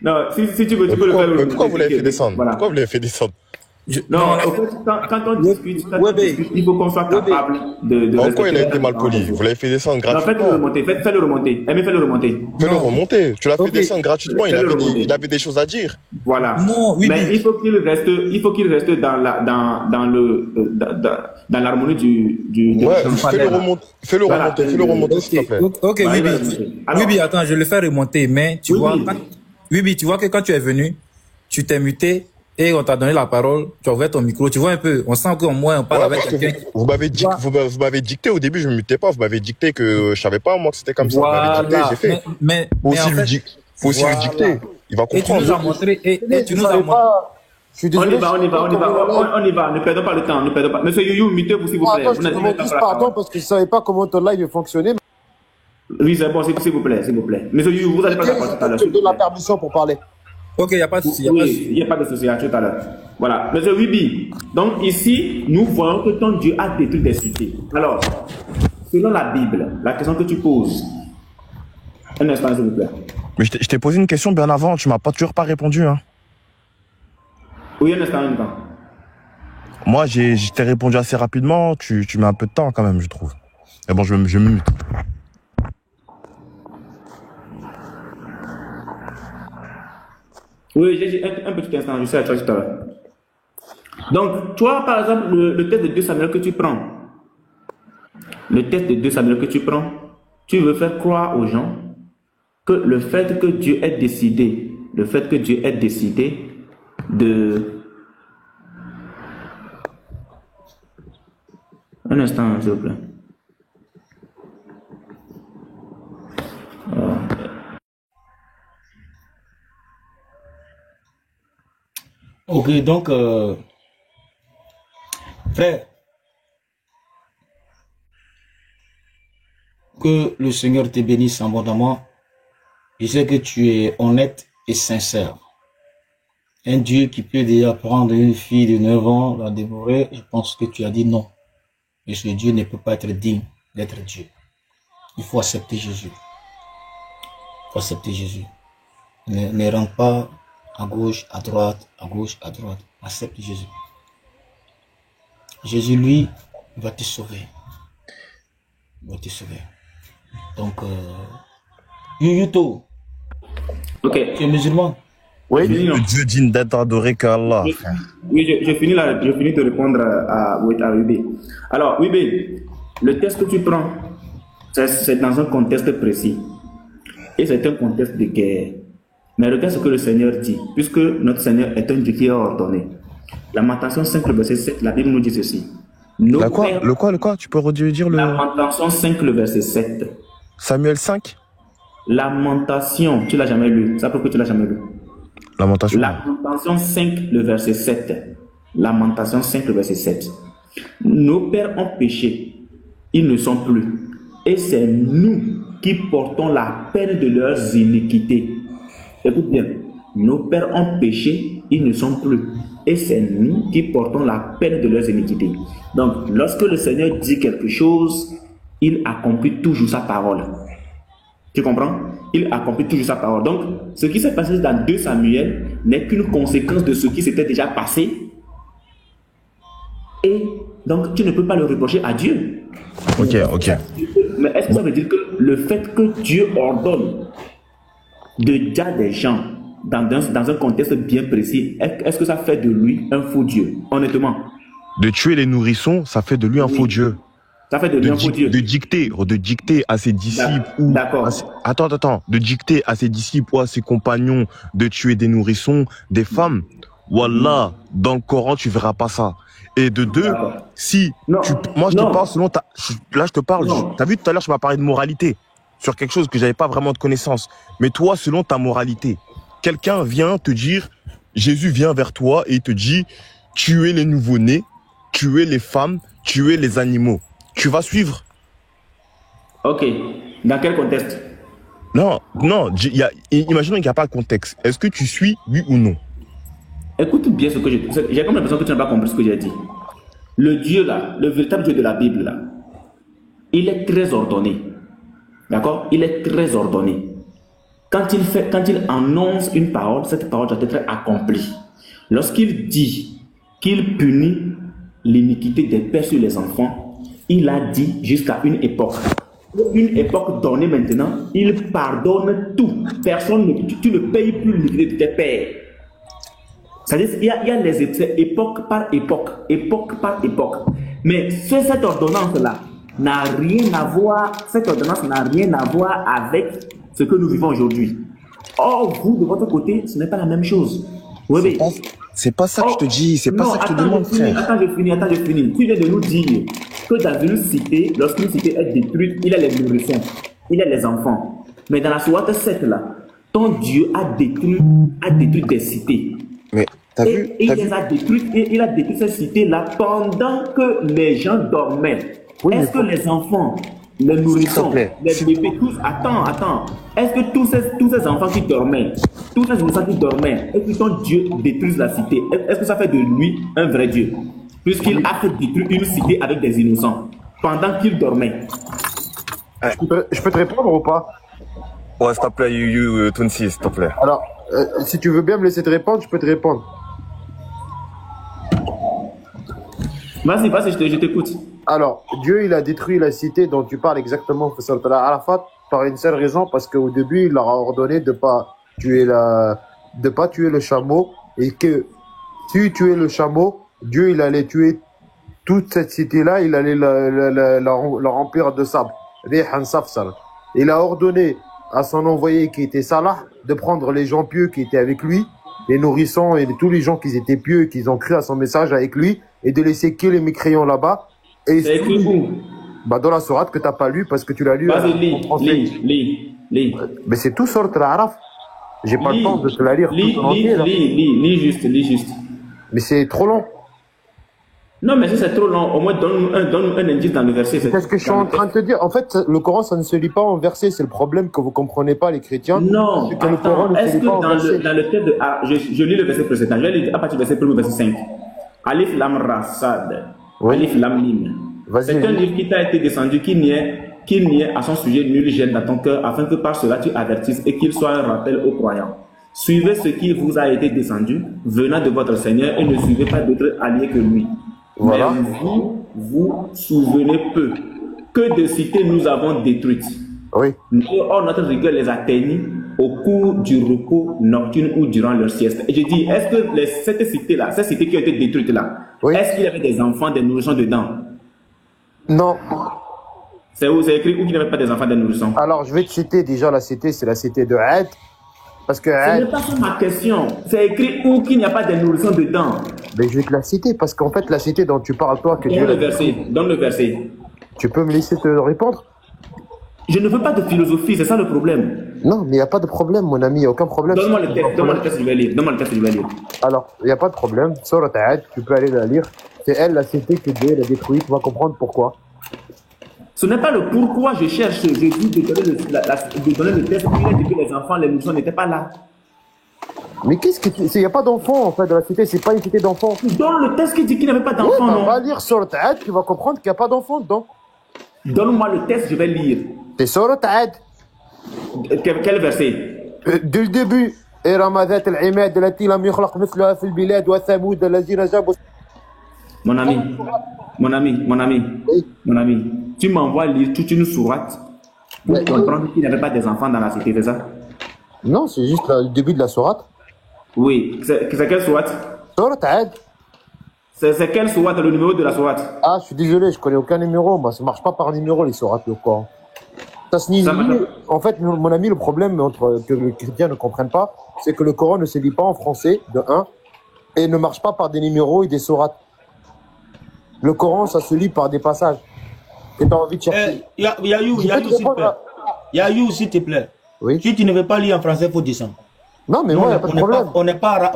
Non, si tu veux, tu peux le faire. Pourquoi vous l'avez fait descendre? Voilà. Pourquoi vous l'avez fait descendre? Non, en fait, quand on discute, il faut qu'on soit capable de Pourquoi il a été mal poli? Vous l'avez fait descendre gratuitement. Faites-le remonter, fais-le remonter. Fais-le remonter. Fais-le remonter. Tu l'as fait descendre gratuitement, il avait des choses à dire. Voilà. Non, oui, mais il faut qu'il reste dans l'harmonie du ouais, fais-le remonter, s'il te plaît. Ok, oui, attends, je le fais remonter, mais tu vois, tu vois que quand tu es venu, tu t'es muté et on t'a donné la parole, tu as ouvert ton micro, tu vois un peu, on sent qu'au moins on parle avec quelqu'un. Vous m'avez dicté au début, je ne me mutais pas, vous m'avez dicté que je savais pas moi que c'était comme ça. Vous m'avez dicté, j'ai fait. Mais faut aussi lui dicter, il va comprendre. Et tu nous as montré, et tu nous as montré. Je suis désolé. On y va, ne perdons pas le temps, ne perdons pas. Monsieur Youyou, mutez-vous s'il vous plaît. Attends, je te demande juste pardon parce que je ne savais pas comment ton live fonctionnait. Oui, c'est bon, s'il vous plaît. Monsieur Youyou, vous allez pas d'accord tout à l'heure. Je te donne la permission pour parler. Ok, il n'y a pas de souci. Il n'y a pas de souci, à tout à l'heure. Voilà. Monsieur Wibi, donc ici, nous voyons que ton Dieu a détruit des cités. Alors, selon la Bible, la question que tu poses, un instant, s'il vous plaît. Mais je t'ai posé une question bien avant, tu m'as toujours pas répondu. Hein. Oui, un instant. Moi, je t'ai répondu assez rapidement, tu mets un peu de temps quand même, je trouve. Mais bon, je me mute. Oui, j'ai un petit instant, je sais à toi tout à l'heure. Donc, toi, par exemple, le test de 2 Samuel que tu prends, tu veux faire croire aux gens que le fait que Dieu ait décidé, de... Un instant, s'il vous plaît. Ok, donc, frère, que le Seigneur te bénisse abondamment. Je sais que tu es honnête et sincère. Un Dieu qui peut déjà prendre une fille de 9 ans, la dévorer, je pense que tu as dit non. Et ce Dieu ne peut pas être digne d'être Dieu. Il faut accepter Jésus. Il faut accepter Jésus. Ne rentre pas à gauche, à droite, à gauche, à droite. Accepte Jésus. Jésus, lui, va te sauver. Il va te sauver. Donc, Yuto, ok. tu es musulman? Oui, Dieu digne d'être adoré qu'Allah. Oui, je finis de répondre à Wibé. Alors, Wibé, le test que tu prends, c'est dans un contexte précis. Et c'est un contexte de guerre. Mais regarde ce que le Seigneur dit, puisque notre Seigneur est un Dieu qui est ordonné. Lamentation 5, le verset 7, la Bible nous dit ceci. Le quoi? Tu peux redire le... Lamentation 5, le verset 7. Samuel 5? Lamentation, tu l'as jamais lu. Ça pourquoi tu l'as jamais lu. Lamentation 5, le verset 7. Lamentation 5, le verset 7. Nos pères ont péché, ils ne sont plus. Et c'est nous qui portons la peine de leurs iniquités. Écoute bien, nos pères ont péché, ils ne sont plus. Et c'est nous qui portons la peine de leurs iniquités. Donc, lorsque le Seigneur dit quelque chose, il accomplit toujours sa parole. Tu comprends? Il accomplit toujours sa parole. Donc, ce qui s'est passé dans 2 Samuel n'est qu'une conséquence de ce qui s'était déjà passé. Et donc, tu ne peux pas le reprocher à Dieu. Ok. Mais est-ce que ça veut dire que le fait que Dieu ordonne de dire des gens dans un contexte bien précis, est-ce que ça fait de lui un faux Dieu? Honnêtement. De tuer les nourrissons, ça fait de lui un faux Dieu. Ça fait de lui un faux Dieu. De dicter à ses disciples ou... D'accord. Attends. De dicter à ses disciples ou à ses compagnons de tuer des nourrissons, des femmes. Wallah, dans le Coran, tu verras pas ça. Et de 2, si moi je te parle selon là je te parle, t'as vu tout à l'heure je m'as parlé de moralité sur quelque chose que j'avais pas vraiment de connaissance. Mais toi, selon ta moralité, quelqu'un vient te dire, Jésus vient vers toi et il te dit, tuer les nouveau-nés, tuer les femmes, tuer les animaux. Tu vas suivre? Ok. Dans quel contexte? Non, imaginons qu'il n'y a pas de contexte. Est-ce que tu suis, oui ou non? Écoute bien ce que j'ai comme l'impression que tu n'as pas compris ce que j'ai dit. Le Dieu là, le véritable Dieu de la Bible là, il est très ordonné. D'accord? Il est très ordonné. Quand il annonce une parole, cette parole doit être accomplie. Lorsqu'il dit qu'il punit l'iniquité des pères sur les enfants, il a dit jusqu'à une époque. Une époque donnée maintenant, il pardonne tout. Tu ne payes plus l'iniquité de tes pères. C'est-à-dire qu'il y a les époques par époque. Mais cette ordonnance-là n'a rien à voir, avec ce que nous vivons aujourd'hui. Or, vous, de votre côté, ce n'est pas la même chose. Oui, c'est pas ça que je te dis, c'est pas ça que je te demande, frère. Attends, je finis. Tu viens de nous dire que dans une cité, lorsqu'une cité est détruite, il y a les nourrissons, il y a les enfants. Mais dans la sourate 7, là, ton Dieu a détruit des cités. Mais t'as vu, il a détruit ces cités-là pendant que les gens dormaient. Oui, est-ce que les enfants, les nourrissons, les bébés, tous, attends, est-ce que tous ces enfants qui dormaient, tous ces innocents qui dormaient, est-ce que ton Dieu détruise la cité? Est-ce que ça fait de lui un vrai Dieu? Puisqu'il a fait détruire une cité avec des innocents pendant qu'ils dormaient. Je peux te répondre ou pas? Ouais, s'il te plaît, Tunsi, s'il te plaît. Alors, si tu veux bien me laisser te répondre, je peux te répondre. Vas-y, je t'écoute. Alors, Dieu, il a détruit la cité dont tu parles exactement, Arafat, par une seule raison, parce qu'au début, il leur a ordonné de pas tuer le chameau, et que si tu tuais le chameau, Dieu, il allait tuer toute cette cité-là, il allait la remplir de sable. Il a ordonné à son envoyé qui était Salah de prendre les gens pieux qui étaient avec lui, les nourrissons et tous les gens qui étaient pieux et qui ont cru à son message avec lui, et de laisser que les mécréants là-bas. Et c'est écrit où? Dans la sourate que tu n'as pas lu parce que tu l'as lu en français. Lis. Mais c'est tout sourate Al-Araf. J'ai pas le temps de te la lire tout en entier. Lis juste. Mais c'est trop long. Non, mais si c'est trop long, au moins donne-nous un indice dans le verset. C'est ce que je suis en train de te dire. En fait, le Coran, ça ne se lit pas en verset. C'est le problème que vous ne comprenez pas, les chrétiens. Non, attends, est-ce que dans le texte de... je lis le verset précédent. Je vais lire à partir du verset 1 verset 5. Alif Lam Ra Sad. Oui. Alif Lam Mim. C'est un livre qui t'a été descendu, qui n'y est à son sujet nul gêne dans ton cœur, afin que par cela tu avertisses et qu'il soit un rappel aux croyants. Suivez ce qui vous a été descendu, venant de votre Seigneur, et ne suivez pas d'autres alliés que lui. Voilà. Mais vous souvenez peu que de cités nous avons détruites. Oui. Or, notre rigueur les atteignit au cours du repos nocturne ou durant leur sieste. Et je dis, est-ce que cette cité-là, ces cités qui ont été détruites là, oui, est-ce qu'il y avait des enfants, des nourrissons dedans? Non. C'est où c'est écrit où qu'il n'y avait pas des enfants, des nourrissons? Alors, je vais te citer déjà la cité, c'est la cité de Had. Parce que ce n'est pas ça ma question. C'est écrit où qu'il n'y a pas de nourrissons dedans. Mais je vais te la citer, parce qu'en fait, la cité dont tu parles, toi, que Dieu... Donne le verset. Tu peux me laisser te répondre? Je ne veux pas de philosophie, c'est ça le problème. Non, mais il n'y a pas de problème, mon ami, il n'y a aucun problème. Donne-moi le texte, je vais lire. Alors, il n'y a pas de problème. Sourate Had, tu peux aller la lire. C'est elle, la cité que Dieu a détruite. Tu vas comprendre pourquoi. Ce n'est pas le pourquoi je cherche. Je dis de donner le test. Il a dit que les enfants, les nourrissons n'étaient pas là. Mais qu'est-ce que tu... Il n'y a pas d'enfants, en fait, dans la cité. C'est pas une cité d'enfants. Dans le test qui dit qu'il n'y avait pas d'enfants, non? Va lire sur le Ta'ad, tu vas comprendre qu'il n'y a pas d'enfants dedans. Donne-moi le test, je vais lire. C'est sur le Ta'ad. Quel verset? Dès le début. إرم ذات العماد التي لم يخلق مثلها في البلاد وثمود الذين جابوا. Mon ami, tu m'envoies lire toute une sourate pour comprendre qu'il n'y avait pas des enfants dans la cité, c'est ça? Non, c'est juste le début de la sourate. Oui, c'est quelle sourate? Sourate Ta'ad. C'est quelle sourate, le numéro de la sourate? Ah, je suis désolé, je connais aucun numéro. Moi, ça marche pas par numéro, les sourates, le Coran. Ça se lit. En fait, mon ami, le problème que les chrétiens ne comprennent pas, c'est que le Coran ne se lit pas en français, de 1, et ne marche pas par des numéros et des sourates. Le Coran, ça se lit par des passages. Et t'as envie de chercher. Yayu, s'il te plaît. Oui. Si tu ne veux pas lire en français, il faut descendre. Non, mais moi, il n'y a pas de problème. On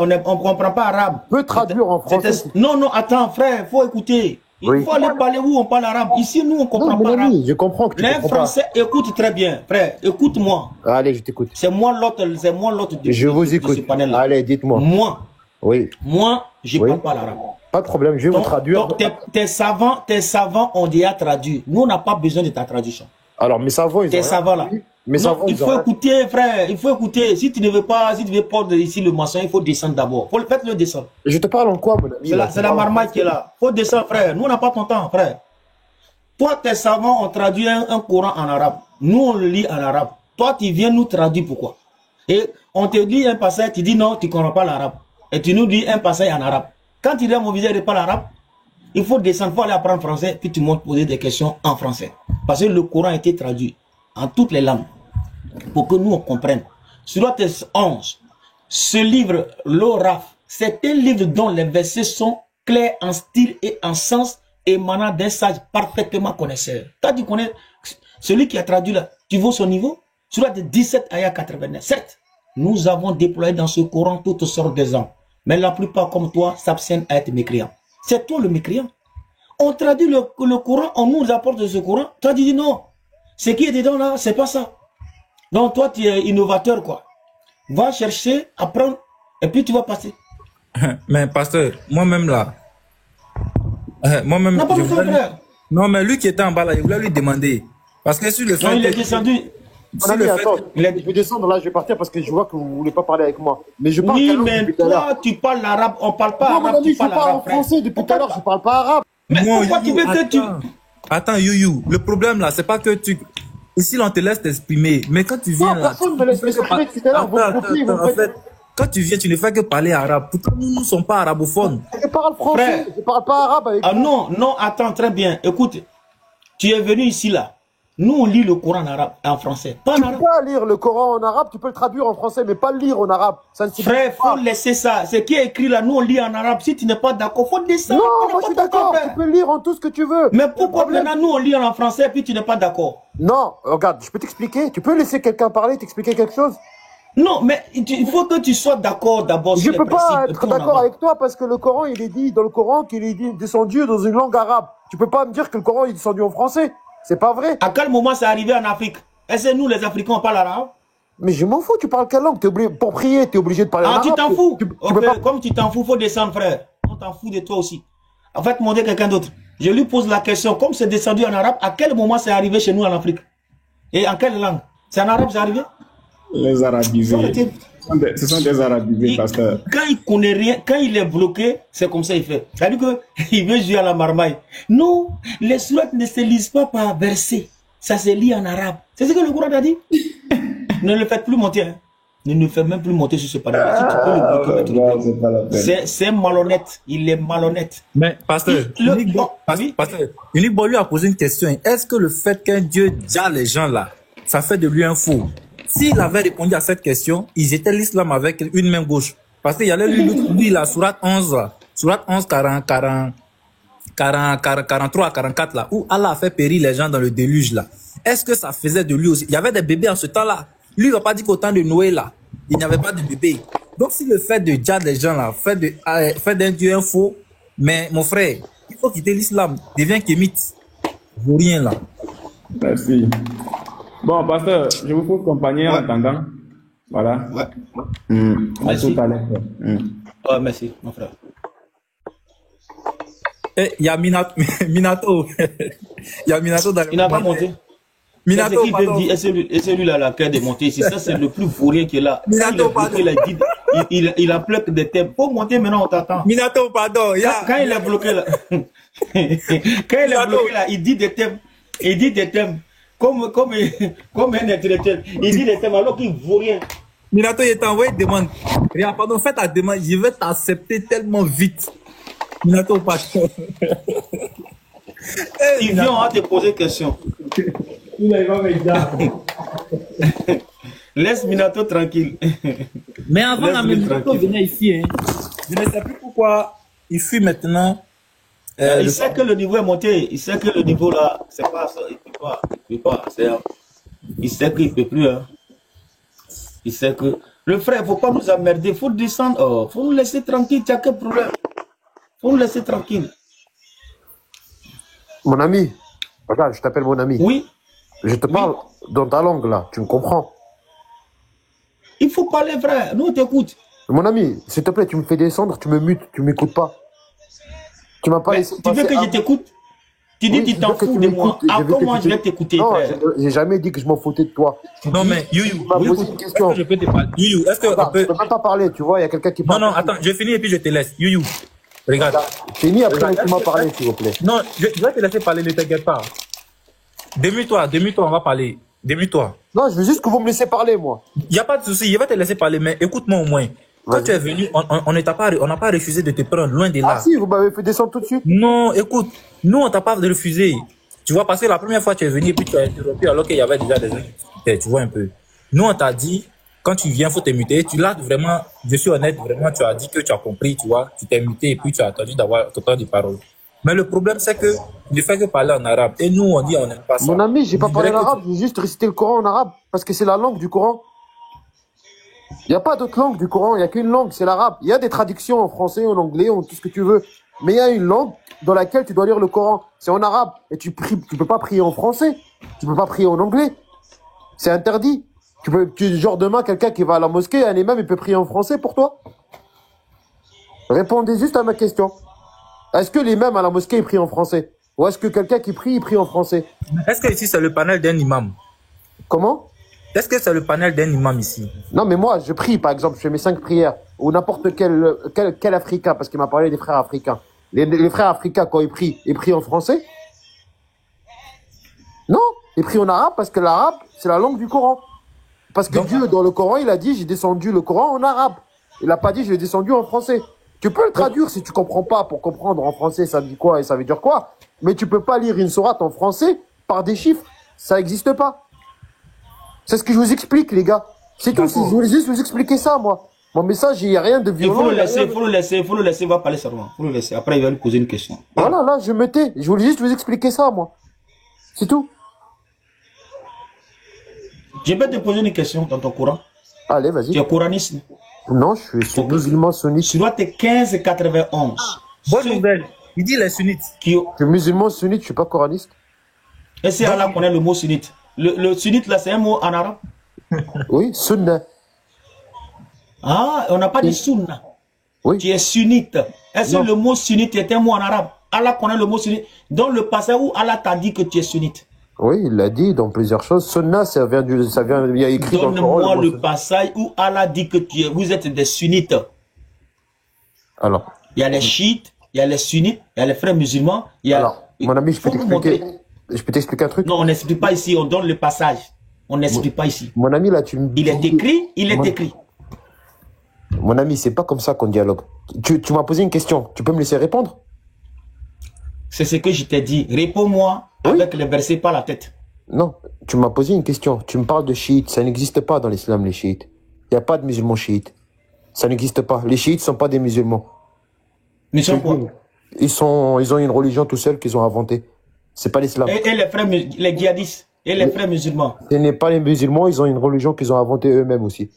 ne comprend pas arabe. On peut traduire en français. Non, attends, frère, il faut écouter. Il faut aller parler où on parle arabe. Ici, nous, on ne comprend pas arabe. Je comprends que tu comprends pas. Les Français écoutent très bien, frère. Écoute-moi. Allez, je t'écoute. C'est moi l'autre. Je vous écoute. Allez, dites-moi. Moi, je ne Oui. parle pas l'arabe. Pas de problème, je vais vous traduire. Donc, tes savants ont déjà traduit. Nous, on n'a pas besoin de ta traduction. Alors, mes savants, ils ont. Tes savants là. Mais non, il faut écouter, frère. Il faut écouter. Si tu ne veux pas ici le maçon, il faut descendre d'abord. Faites-le descendre. Je te parle en quoi, mon ami? C'est la marmaille qui est là. Il faut descendre, frère. Nous, on n'a pas ton temps, frère. Toi, tes savants ont traduit un Coran en arabe. Nous, on le lit en arabe. Toi, tu viens nous traduire pourquoi? Et on te dit un passage, tu dis non, tu ne comprends pas l'arabe. Et tu nous dis un passage en arabe. Quand tu dis à mon visage, il ne parle l'arabe, il faut descendre, il faut aller apprendre français, puis tu montes poser des questions en français. Parce que le Coran a été traduit en toutes les langues. Pour que nous on comprenne. Surat 11, ce livre, l'Oraf, c'est un livre dont les versets sont clairs en style et en sens émanant d'un sage parfaitement connaisseur. Toi, tu connais celui qui a traduit là, tu vois son niveau? Surat 17, ayat 89. Certes, nous avons déployé dans ce Coran toutes sortes de gens, mais la plupart comme toi s'abstiennent à être mécréants. C'est toi le mécréant. On traduit le Coran, on nous apporte ce Coran. Toi, tu dis non. Ce qui est dedans là, c'est pas ça. Donc toi, tu es innovateur, quoi. Va chercher, apprendre, et puis tu vas passer. Mais pasteur, moi-même là, moi-même... Non, mais lui qui était en bas là, je voulais lui demander. Parce que sur le fait... Non, il est descendu. Je vais descendre là, je vais partir parce que je vois que vous ne voulez pas parler avec moi. Mais je parle mais toi, tu parles arabe, on ne parle pas arabe. Mon ami, je parle en français depuis tout à l'heure, je ne parle pas arabe. Mais pourquoi tu veux que tu... Attends, Youyou, le problème là, c'est pas que tu... Ici, on te laisse t'exprimer, mais quand tu viens là... Personne ne me laisse m'exprimer tout à l'heure, en fait, quand tu viens, tu ne fais que parler arabe. Pourtant, nous ne sommes pas arabophones. Je parle français, je ne parle pas arabe avec non, attends, très bien. Écoute, tu es venu ici là. Nous, on lit le Coran en arabe, en français. Pas en arabe. Tu peux lire le Coran en arabe, tu peux le traduire en français, mais pas le lire en arabe. Frère, il faut laisser ça. Ce qui est écrit là, nous, on lit en arabe. Si tu n'es pas d'accord, il faut descendre. Non, moi, je suis d'accord. Tu peux lire en tout ce que tu veux. Mais pourquoi maintenant, nous, on lit en français et puis tu n'es pas d'accord? Non, regarde, je peux t'expliquer. Tu peux laisser quelqu'un parler, t'expliquer quelque chose? Non, mais il faut que tu sois d'accord d'abord. Je ne peux pas être d'accord avec toi parce que le Coran, il est dit dans le Coran qu'il est descendu dans une langue arabe. Tu peux pas me dire que le Coran est descendu en français. C'est pas vrai. À quel moment c'est arrivé en Afrique? Est-ce que nous, les Africains, on parle arabe? Mais je m'en fous, tu parles quelle langue? Pour prier, tu es obligé de parler arabe. Ah, tu t'en fous? Pas... Comme tu t'en fous, il faut descendre, frère. On t'en fout de toi aussi. En fait, demander quelqu'un d'autre. Je lui pose la question, comme c'est descendu en arabe, à quel moment c'est arrivé chez nous en Afrique? Et en quelle langue? C'est en arabe, c'est arrivé? Les arabisés. Ce sont des arabisés, pasteur. Quand il connaît rien, quand il est bloqué, c'est comme ça il fait. C'est-à-dire qu'il veut jouer à la marmaille. Non, les sourates ne se lisent pas par verset. Ça se lit en arabe. C'est ce que le Coran a dit. Ne le faites plus monter. Hein. Ne le faites même plus monter sur ce paragraphe. Si tu peux le bloquer, c'est malhonnête. Il est malhonnête. Mais, pasteur, Unique Bon lui a posé une question. Est-ce que le fait qu'un Dieu dise les gens là, ça fait de lui un fou? S'il avait répondu à cette question, ils étaient l'islam avec une main gauche. Parce qu'il y allait lui la sourate 11, sourate 11, 43 à 44 là, où Allah a fait périr les gens dans le déluge là. Est-ce que ça faisait de lui aussi? Il y avait des bébés en ce temps-là. Lui, il va pas dire qu'au temps de Noé là, il n'y avait pas de bébés. Donc si le fait de dire les gens là, fait d'un Dieu un faux, mais mon frère, Il faut quitter l'islam. Deviens kémite. Vaut rien là. Merci. Bon, pasteur, je vous pose compagnie en attendant. Voilà. Ouais. À Merci. tout à l'heure. Ouais, merci, mon frère. Eh, il y a Minato. Minato. Il y a Minato dans le Il n'a pas monté. Minato, Qu'est-ce qu'il peut pardon. dire? Et celui-là, la cœur de monter ici. Ça, c'est le plus vaurien qu'il a. Minato, pardon. Il a dit, il a bloqué des thèmes. Faut monter maintenant, on t'attend. Minato, pardon. Il y a... Quand il a bloqué là, quand il a bloqué là, il dit des thèmes. Il dit des thèmes. Comme un intellectuel. Il dit des thèmes alors qu'il ne vaut rien. Minato, il t'a envoyé une demande. Regarde, pardon, fais ta demande. Je vais t'accepter tellement vite. Minato, pardon. Il vient, on va te poser une question. Laisse Minato tranquille. Mais avant, la Laisse-le Minato tranquille. venait ici. Hein. Je ne sais plus pourquoi il fuit maintenant. Il sait que le niveau est monté. Il sait que le niveau là, c'est pas ça. Il peut pas. Il peut pas. Il sait qu'il peut plus. Hein. Il sait que. Le frère, il ne faut pas nous emmerder. Il faut descendre. Oh, faut nous laisser tranquille. Tu n'as quel problème? Faut nous laisser tranquille. Mon ami, regarde, je t'appelle mon ami. Oui. Je te parle dans ta langue là, tu me comprends? Il faut parler, frère. Nous, on t'écoute. Mon ami, s'il te plaît, tu me fais descendre, tu me mutes, tu m'écoutes pas. Tu m'as pas Mais laissé tu veux passer que je avant. t'écoute? Tu dis Oui, tu je t'en veux que fous tu de moi. m'écoutes, Ah, je veux que comment tu je vais t'écouter, Non, frère? j'ai jamais dit que je m'en foutais de toi. Non, mais Youyou, Tu m'as posé une est-ce question. que je peux te parler? Youyou, est-ce que on Regarde, peut... je peux même pas parler, tu vois, il y a quelqu'un qui Non, parle. non, attends, je finis et puis je te laisse. Youyou, regarde. Fini, après Regarde, laisse-moi est-ce que- parler, s'il vous plaît. Non, je vais te laisser parler, ne t'inquiète pas. Demi-toi, on va parler. Demi-toi. Non, je veux juste que vous me laissez parler, moi. Il n'y a pas de souci, je vais te laisser parler, mais écoute-moi au moins. Quand Vas-y. tu es venu, on n'a pas refusé de te prendre loin de là. Ah si, vous m'avez fait descendre tout de suite. Non, écoute, nous, on t'a pas refusé. Tu vois, parce que la première fois, tu es venu et puis tu as interrompu alors qu'il y avait déjà des gens qui discutaient, tu vois un peu. Nous, on t'a dit, quand tu viens, faut te muter. Tu l'as vraiment, je suis honnête, vraiment, tu as dit que tu as compris, tu vois. Tu t'es muté et puis tu as attendu d'avoir ton temps de parole. Mais le problème, c'est que tu ne fais que parler en arabe. Et nous, on dit, on n'aime pas ça. Mon ami, j'ai pas On parlé dirait que l'arabe, j'ai juste récité le Coran en arabe, parce que c'est la langue du Coran. Il n'y a pas d'autre langue du Coran, il n'y a qu'une langue, c'est l'arabe. Il y a des traductions en français, en anglais, en tout ce que tu veux. Mais il y a une langue dans laquelle tu dois lire le Coran. C'est en arabe. Et tu peux pas prier en français. Tu peux pas prier en anglais. C'est interdit. Genre demain, quelqu'un qui va à la mosquée, un imam, il peut prier en français pour toi? Répondez juste à ma question. Est-ce que l'imam à la mosquée, il prie en français? Ou est-ce que quelqu'un qui prie, il prie en français? Est-ce que ici, c'est le panel d'un imam? Comment? Est-ce que c'est le panel d'un imam ici? Non, mais moi, je prie, par exemple, je fais mes 5 prières. Ou n'importe quel Africain, parce qu'il m'a parlé des frères africains. Les frères africains, quand ils prient en français? Non, ils prient en arabe, parce que l'arabe, c'est la langue du Coran. Parce que Donc, Dieu, dans le Coran, il a dit, j'ai descendu le Coran en arabe. Il n'a pas dit, je l'ai descendu en français. Tu peux le traduire si tu comprends pas, pour comprendre en français, ça dit quoi et ça veut dire quoi. Mais tu peux pas lire une sourate en français par des chiffres. Ça n'existe pas. C'est ce que je vous explique, les gars. C'est tout. Je voulais juste vous expliquer ça, moi. Mon message, il n'y a rien de Il violent. faut le il y a laisser, rien il de- faut le laisser, il faut le laisser, il va parler seulement. Il faut le laisser. Après, il va lui poser une question. Voilà, là, je me tais. Je voulais juste vous expliquer ça, moi. C'est tout. Je vais te poser une question dans ton Coran. Allez, Tu vas-y. es coraniste. Non, je suis musulman sunnite. Tu dois te 1591. Bonne Ceux nouvelle. Il dit les sunnites. qui- Je suis musulman sunnite, je suis pas coraniste. Est-ce que Allah connaît le mot sunnite? Le sunnite, là, c'est un mot en arabe? Oui, sunna. Ah, on n'a pas dit sunna. Oui. Tu es sunnite. Est-ce que Non. le mot sunnite est un mot en arabe? Allah connaît le mot sunnite. Dans le passage où Allah t'a dit que tu es sunnite. Oui, il l'a dit dans plusieurs choses. Sunna, il y a écrit dans le Coran. Donne-moi mot le sunna. passage où Allah dit que vous êtes des sunnites. Alors, Il y a les chiites, il y a les sunnites, il y a les frères musulmans. Il y a... alors, mon ami, je peux Faut nous t'expliquer. montrer. Je peux t'expliquer un truc? Non, on n'explique pas ici, on donne le passage. On n'explique pas ici. Mon ami, là, tu me Il est écrit, il est Mon- écrit. Mon ami, c'est pas comme ça qu'on dialogue. Tu m'as posé une question. Tu peux me laisser répondre? C'est ce que je t'ai dit. Réponds-moi Oui. avec les versets par la tête. Non, tu m'as posé une question. Tu me parles de chiites. Ça n'existe pas dans l'islam, les chiites. Il n'y a pas de musulmans chiites. Ça n'existe pas. Les chiites ne sont pas des musulmans. Mais sont quoi? Ils ont une religion tout seuls qu'ils ont inventée. C'est pas l'islam. Et les frères, les djihadistes, et les frères musulmans. Ce n'est pas les musulmans, ils ont une religion qu'ils ont inventée eux-mêmes aussi.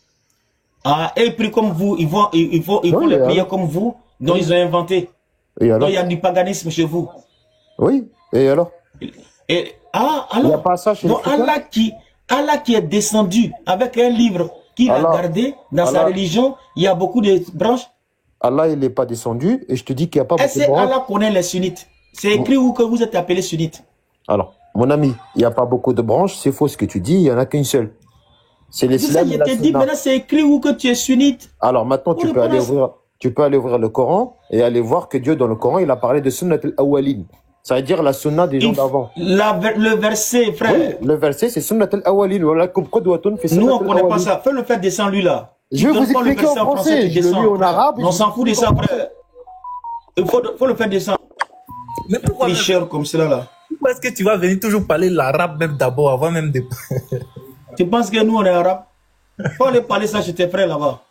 Ah, et ils prient comme vous, ils vont Non, les mais, prier comme vous, dont ils ont inventé. Et alors? Donc, il y a du paganisme chez vous. Oui, et alors? Et, alors, Il n'y a pas ça chez les donc chrétiens? Allah qui est descendu avec un livre qu'il a gardé dans sa religion, il y a beaucoup de branches. Allah, il n'est pas descendu, et je te dis qu'il n'y a pas beaucoup de branches. Allah connaît les sunnites. C'est écrit où que vous êtes appelés sunnites. Alors, mon ami, il n'y a pas beaucoup de branches, c'est faux ce que tu dis, il n'y en a qu'une seule. C'est l'islam et la Je te dis, sunna. maintenant c'est écrit où que tu es sunnite. Alors maintenant, tu peux aller ouvrir le Coran et aller voir que Dieu, dans le Coran, il a parlé de sunnat al-awwalin. Ça veut dire la sunna des gens d'avant. Le verset, frère. Oui, le verset, c'est sunnat al-awwalin. Nous, on ne connaît pas ça. Fais le faire descendre lui là. Je vais vous expliquer en français. Je le lis en arabe. On s'en fout de ça, frère. Il faut le faire descendre. Mais pourquoi comme cela là? Pourquoi est-ce que tu vas venir toujours parler l'arabe même d'abord, avant même de... Tu penses que nous, on est arabes? Faut aller parler ça chez tes frères là-bas.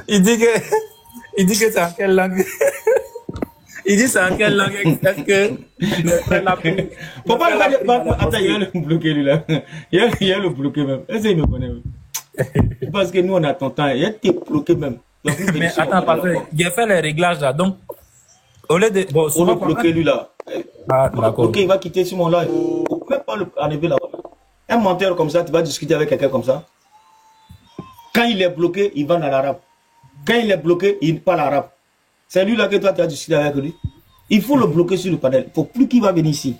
Il dit que c'est en quelle langue? Il dit c'est en quelle langue? Est-ce que... Faut pas le faire... Attends, il va le bloquer lui là. Il va le bloquer même. Est-ce qu'il me connaît même? Parce que nous, on a ton temps. Il a été bloqué même. Mais attends, parce que j'ai fait les réglages là, donc... Au lieu de... Bon, on va bloquer lui là. Ah, d'accord. Ok, il va quitter sur mon live. On peut même pas arriver là-bas. Un menteur comme ça, tu vas discuter avec quelqu'un comme ça. Quand il est bloqué, il va dans l'arabe. Quand il est bloqué, il parle arabe. C'est lui là que toi tu as discuté avec lui. Il faut le bloquer sur le panel. Il ne faut plus qu'il va venir ici.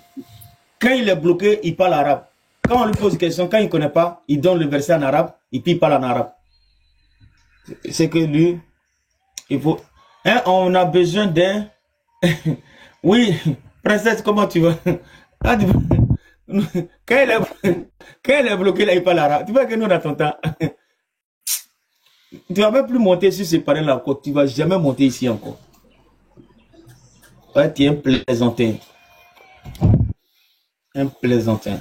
Quand il est bloqué, il parle arabe. Quand on lui pose une question, quand il ne connaît pas, il donne le verset en arabe et puis il parle en arabe. C'est que lui, il faut... Hein, on a besoin d'un... Oui, princesse, comment tu vas? Quand elle est bloquée là, il parle arabe. Tu vois que nous on a ton temps. Tu vas même plus monter sur ces panels là encore. Tu vas jamais monter ici encore. Ouais, tu es un plaisantin. Un plaisantin.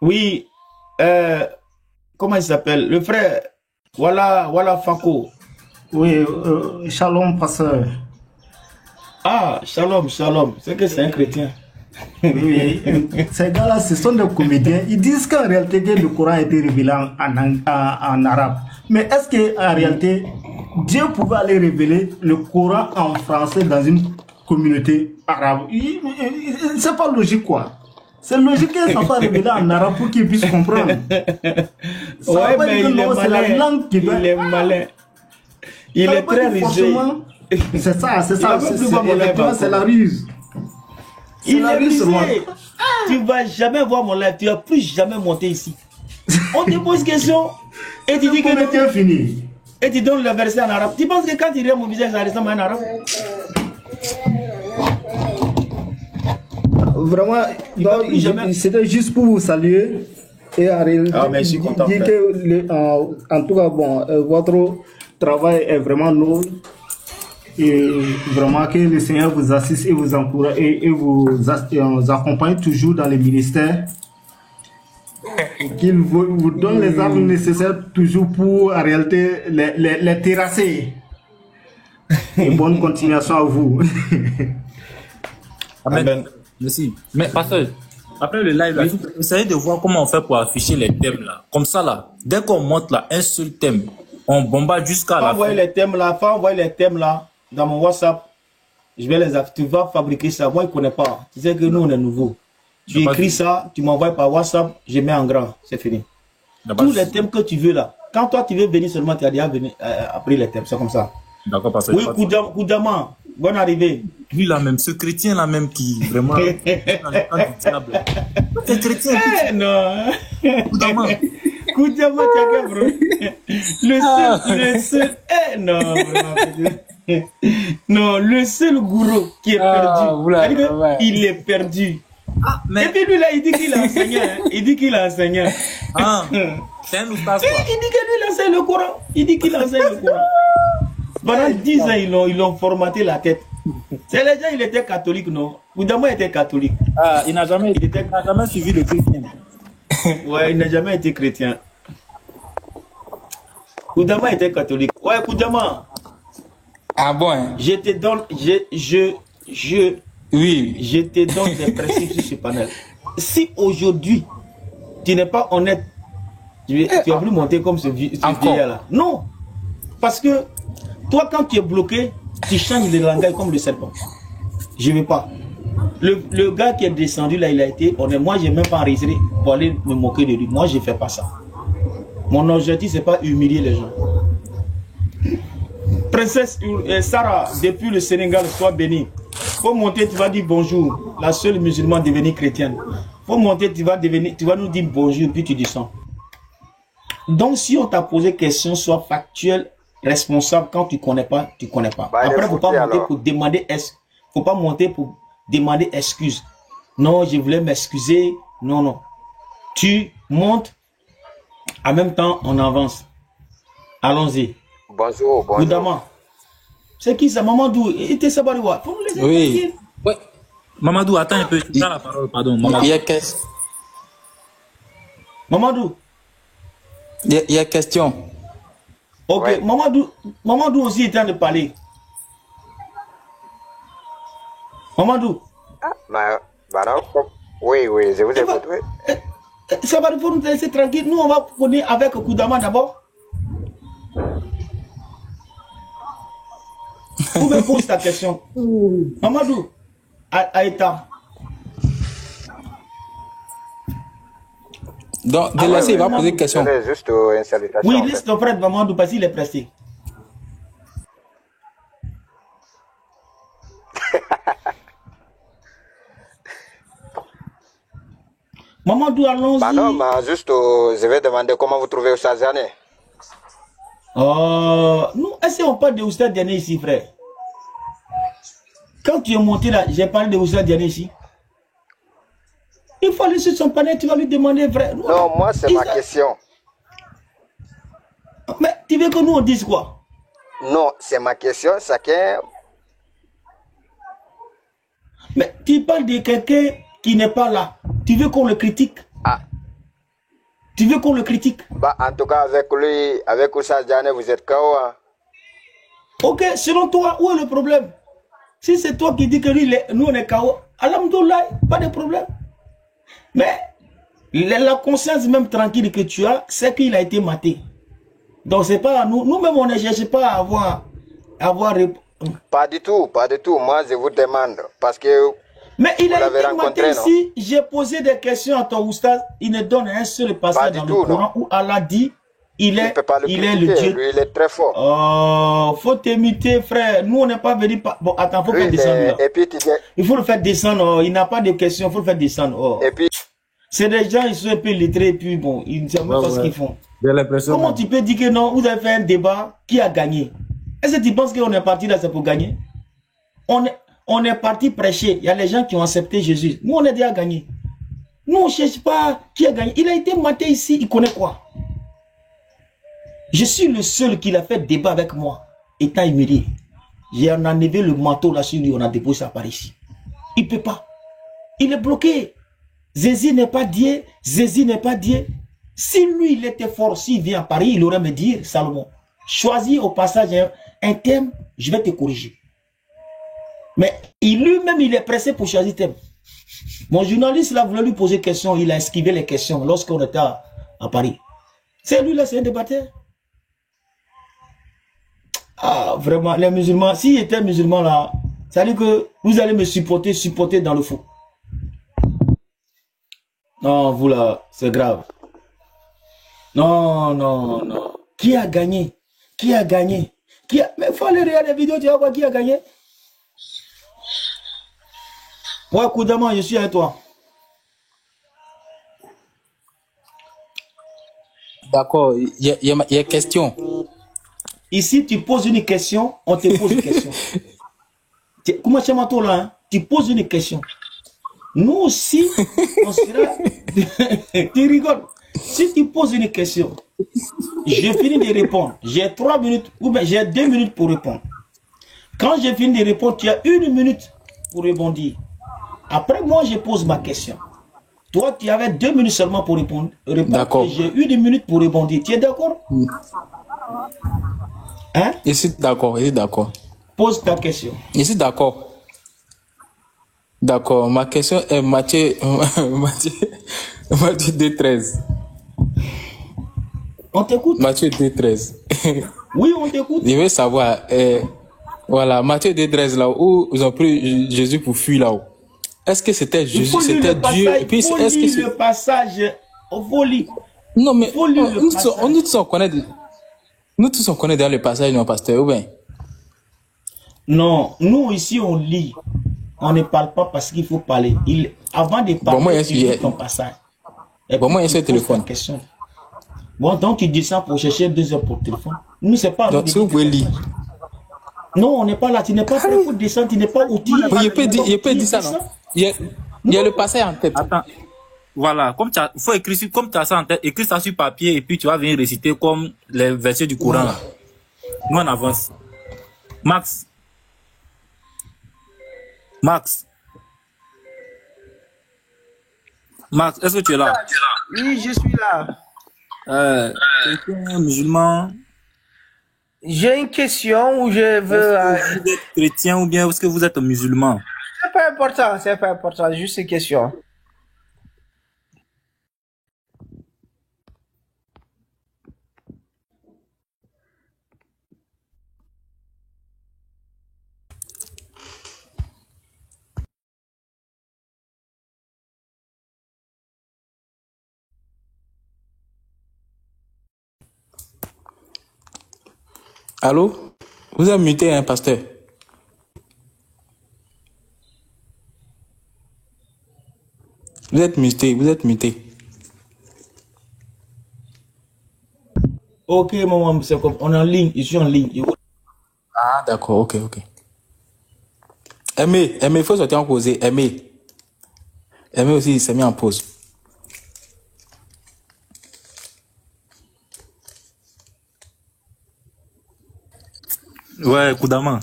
Oui, comment il s'appelle? Le frère, voilà Fanko. Oui, shalom, pasteur. Ah, shalom. C'est que c'est un chrétien. Oui, ces gars-là, ce sont des comédiens. Ils disent qu'en réalité, le Coran a été révélé en arabe. Mais est-ce qu'en réalité, Dieu pouvait aller révéler le Coran en français dans une communauté arabe? C'est pas logique, quoi. C'est logique que ça soit révélé en arabe pour qu'ils puissent comprendre. Ouais, mais il est malin. Il est malin. Il est très rusé. C'est ça. C'est la ruse. Il est rusé. Tu ne vas jamais voir mon live. Tu ne vas plus jamais monter ici. On te pose question. Et tu dis que c'est fini. Et tu donnes le verset en arabe. Tu penses que quand tu regardes mon visage, ça ressemble à un arabe? Vraiment, c'était juste pour vous saluer. Et en réalité, merci, content, dire que, en tout cas, bon, votre travail est vraiment noble. Et vraiment que le Seigneur vous assiste et vous encourage et vous accompagne toujours dans les ministères. Qu'il vous donne les armes nécessaires toujours pour en réalité les terrasser. Et bonne continuation à vous. Amen. Merci. Mais pasteur, après le live, là, essayez de voir comment on fait pour afficher les thèmes là. Comme ça là, dès qu'on monte là, un seul thème, on bombarde jusqu'à la fin. Les thèmes là, envoyer les thèmes là dans mon WhatsApp. Je vais les afficher. Tu vas fabriquer ça. Moi, je ne connais pas. Tu sais que nous, on est nouveau. Tu écris ça, tu m'envoies par WhatsApp, je mets en grand. C'est fini. Tous les thèmes que tu veux là. Quand toi, tu veux venir seulement, tu as déjà venu après les thèmes. C'est comme ça. D'accord, pasteur. Oui, Koudama. Bonne arrivée. Lui là même, ce chrétien là même qui vraiment dans le temps du diable. C'est chrétien. Non. Koudama, tu as qu'un bro. Le seul. Non, vraiment. Non, le seul gourou qui est perdu. Il est perdu. Mais... Et puis lui là, il dit qu'il a enseigné. Il dit qu'il a enseigné. Ah, c'est un oustaz quoi. Il dit que lui il enseigne le Coran. Il dit qu'il enseigne le Coran. Pendant 10 ans, ils l'ont formaté la tête. C'est les gens, il était catholique, non? Koudama était catholique. Ah, il n'a jamais suivi le chrétien. Ouais, il n'a jamais été chrétien. Koudama était catholique. Ouais, Koudama. Ah bon, hein? Je te donne, oui, je te donne des principes sur ce panel. Si aujourd'hui, tu n'es pas honnête, tu vas plus monter comme ce vieillard là. Non. Parce que toi, quand tu es bloqué, tu changes de langage comme le serpent. Je ne veux pas. Le gars qui est descendu là, il a été honnête. Moi, je n'ai même pas enregistré pour aller me moquer de lui. Moi, je ne fais pas ça. Mon objectif, ce n'est pas humilier les gens. Princesse Sarah, depuis le Sénégal, sois bénie. Faut monter, tu vas dire bonjour. La seule musulmane devenue chrétienne. Faut monter, tu vas nous dire bonjour, puis tu descends. Donc, si on t'a posé question, sois factuel, responsable. Quand tu connais pas, tu connais pas. Bah, après, faut pas monter pour demander faut pas monter pour demander excuse. Non, je voulais m'excuser. Non, non. Tu montes. En même temps, on avance. Allons-y. Bonjour, bonjour. Goudama. C'est qui ça, Mamadou? Il était Sabariwa. Faut nous laisser tranquille. Ouais. Mamadou, attends un peu. Tu prends la parole, pardon. Mamadou. Il y a question. Ok, ouais. Mamadou aussi est en train de parler. Mamadou. Oui, je vous écoute. Oui. Ça va nous laisser tranquille. Nous, on va connaître avec Goudama d'abord. Vous me posez ta question. Mamadou, Aïta. Donc, de laisser, il va poser une question. Juste une salutation. Oui, laisse ton frère Mamadou parce qu'il est pressé. Mamadou, allons-y. Bah non, juste, je vais demander comment vous trouvez Oustaz Diané. Nous, est-ce qu'on parle de Oustaz Diané ici, frère? Quand tu es monté là, j'ai parlé de Oustaz Diané ici. Il faut aller sur son panel, tu vas lui demander, frère. Non, moi, c'est ma question. Mais tu veux que nous, on dise quoi? Non, c'est ma question, chacun. Mais tu parles de quelqu'un qui n'est pas là. Tu veux qu'on le critique? Ah. Tu veux qu'on le critique? Bah, en tout cas, avec lui, avec Oustaz Diané, vous êtes KO. Hein? Ok, selon toi, où est le problème? Si c'est toi qui dis que lui, nous, on est KO, alhamdoulilah, pas de problème. Mais la conscience même tranquille que tu as, c'est qu'il a été maté. Donc, c'est pas nous. Nous-mêmes, on ne cherche pas à avoir... Pas du tout, pas du tout. Moi, je vous demande, parce que... Mais il a été maté ici. J'ai posé des questions à ton oustaz. Il ne donne un seul passage dans le Coran où Allah dit il est le Dieu. Lui, il est très fort. Oh, faut t'imiter, frère. Nous, on n'est pas venu... Bon, attends, faut faire descendre là. Et puis, il faut le faire descendre. Oh. Il n'a pas de questions, il faut le faire descendre. Oh. Et puis... C'est des gens, ils sont un peu lettrés, et puis bon, ils ne savent pas ce qu'ils font. Comment tu peux dire que non, vous avez fait un débat, qui a gagné? Est-ce que tu penses qu'on est parti là, c'est pour gagner? On est parti prêcher. Il y a les gens qui ont accepté Jésus. Nous, on est déjà gagné. Nous, on ne cherche pas qui a gagné. Il a été maté ici, il connaît quoi? Je suis le seul qui l'a fait débat avec moi, étant humilié. J'ai enlevé le manteau là sur lui, on a déposé ça par ici. Il ne peut pas. Il est bloqué. Zézi n'est pas Dieu, Zézi n'est pas Dieu. Si lui, il était fort, s'il vient à Paris, il aurait me dire, Salomon, choisis au passage un thème, je vais te corriger. Mais lui-même, il est pressé pour choisir thème. Mon journaliste, là, voulait lui poser question, il a esquivé les questions lorsqu'on était à Paris. C'est lui, là, c'est un débatteur. Ah, vraiment, les musulmans, s'il était musulman, là, ça veut dire que vous allez me supporter dans le faux. Non, vous là, c'est grave. Non, non, non. Qui a gagné? Qui a gagné? Mais il faut aller regarder les vidéos, tu vas voir qui a gagné. Ouais, Goudama, je suis avec toi. D'accord, il y a question. Ici, tu poses une question, on te pose une question. Comment tu m'entends là? Hein? Tu poses une question. Nous aussi, on sera... Tu rigoles. Si tu poses une question, je finis de répondre. J'ai 3 minutes, ou bien j'ai 2 minutes pour répondre. Quand j'ai fini de répondre, tu as 1 minute pour répondre. Après, moi, je pose ma question. Toi, tu avais 2 minutes seulement pour répondre. D'accord. J'ai 1 minute pour répondre. Tu es d'accord? Hein? Je suis d'accord, je suis d'accord. Pose ta question. Je suis d'accord. D'accord, ma question est Matthieu 2,13. On t'écoute? Matthieu 2,13. Oui, on t'écoute. Je veux savoir, Voilà, Matthieu 2,13 là où ils ont pris Jésus pour fuir là-haut. Est-ce que c'était Jésus, c'était Dieu? Et puis est-ce que c'est le passage? Il faut lire. non mais faut lire le nous passage. tous on connaît nous tous on connaît dans le passage non pasteur ou bien? Non, nous ici on lit. On ne parle pas parce qu'il faut parler. Avant de parler, Bon, moi, tu lis ton passage. Et bon, moi, il y a ce téléphone. Question. Bon, donc tu descends pour chercher 2 heures pour le téléphone. Nous, c'est pas. Donc, si vous pouvez lire. Non, on n'est pas là. Tu n'es pas prêt pour descendre. Tu n'es pas outillé. Il peut dire ça, non? Il y a le passage en tête. Attends. Voilà, faut écrire comme tu as ça en tête, écris ça sur papier et puis tu vas venir réciter comme les versets du Coran. Là. Nous, on avance. Max, est-ce que tu es là? Oui, je suis là. Chrétien, musulman. J'ai une question où je veux... Est-ce que vous êtes chrétien ou bien est-ce que vous êtes musulman? C'est pas important, juste une question. Allô? Vous êtes muté, hein, pasteur? Vous êtes muté. Ok, maman, c'est comme on est en ligne. Je suis en ligne. Ah, d'accord, ok. Aimé, il faut sortir en pause. Aimé aussi, il s'est mis en pause. Ouais, Koudama.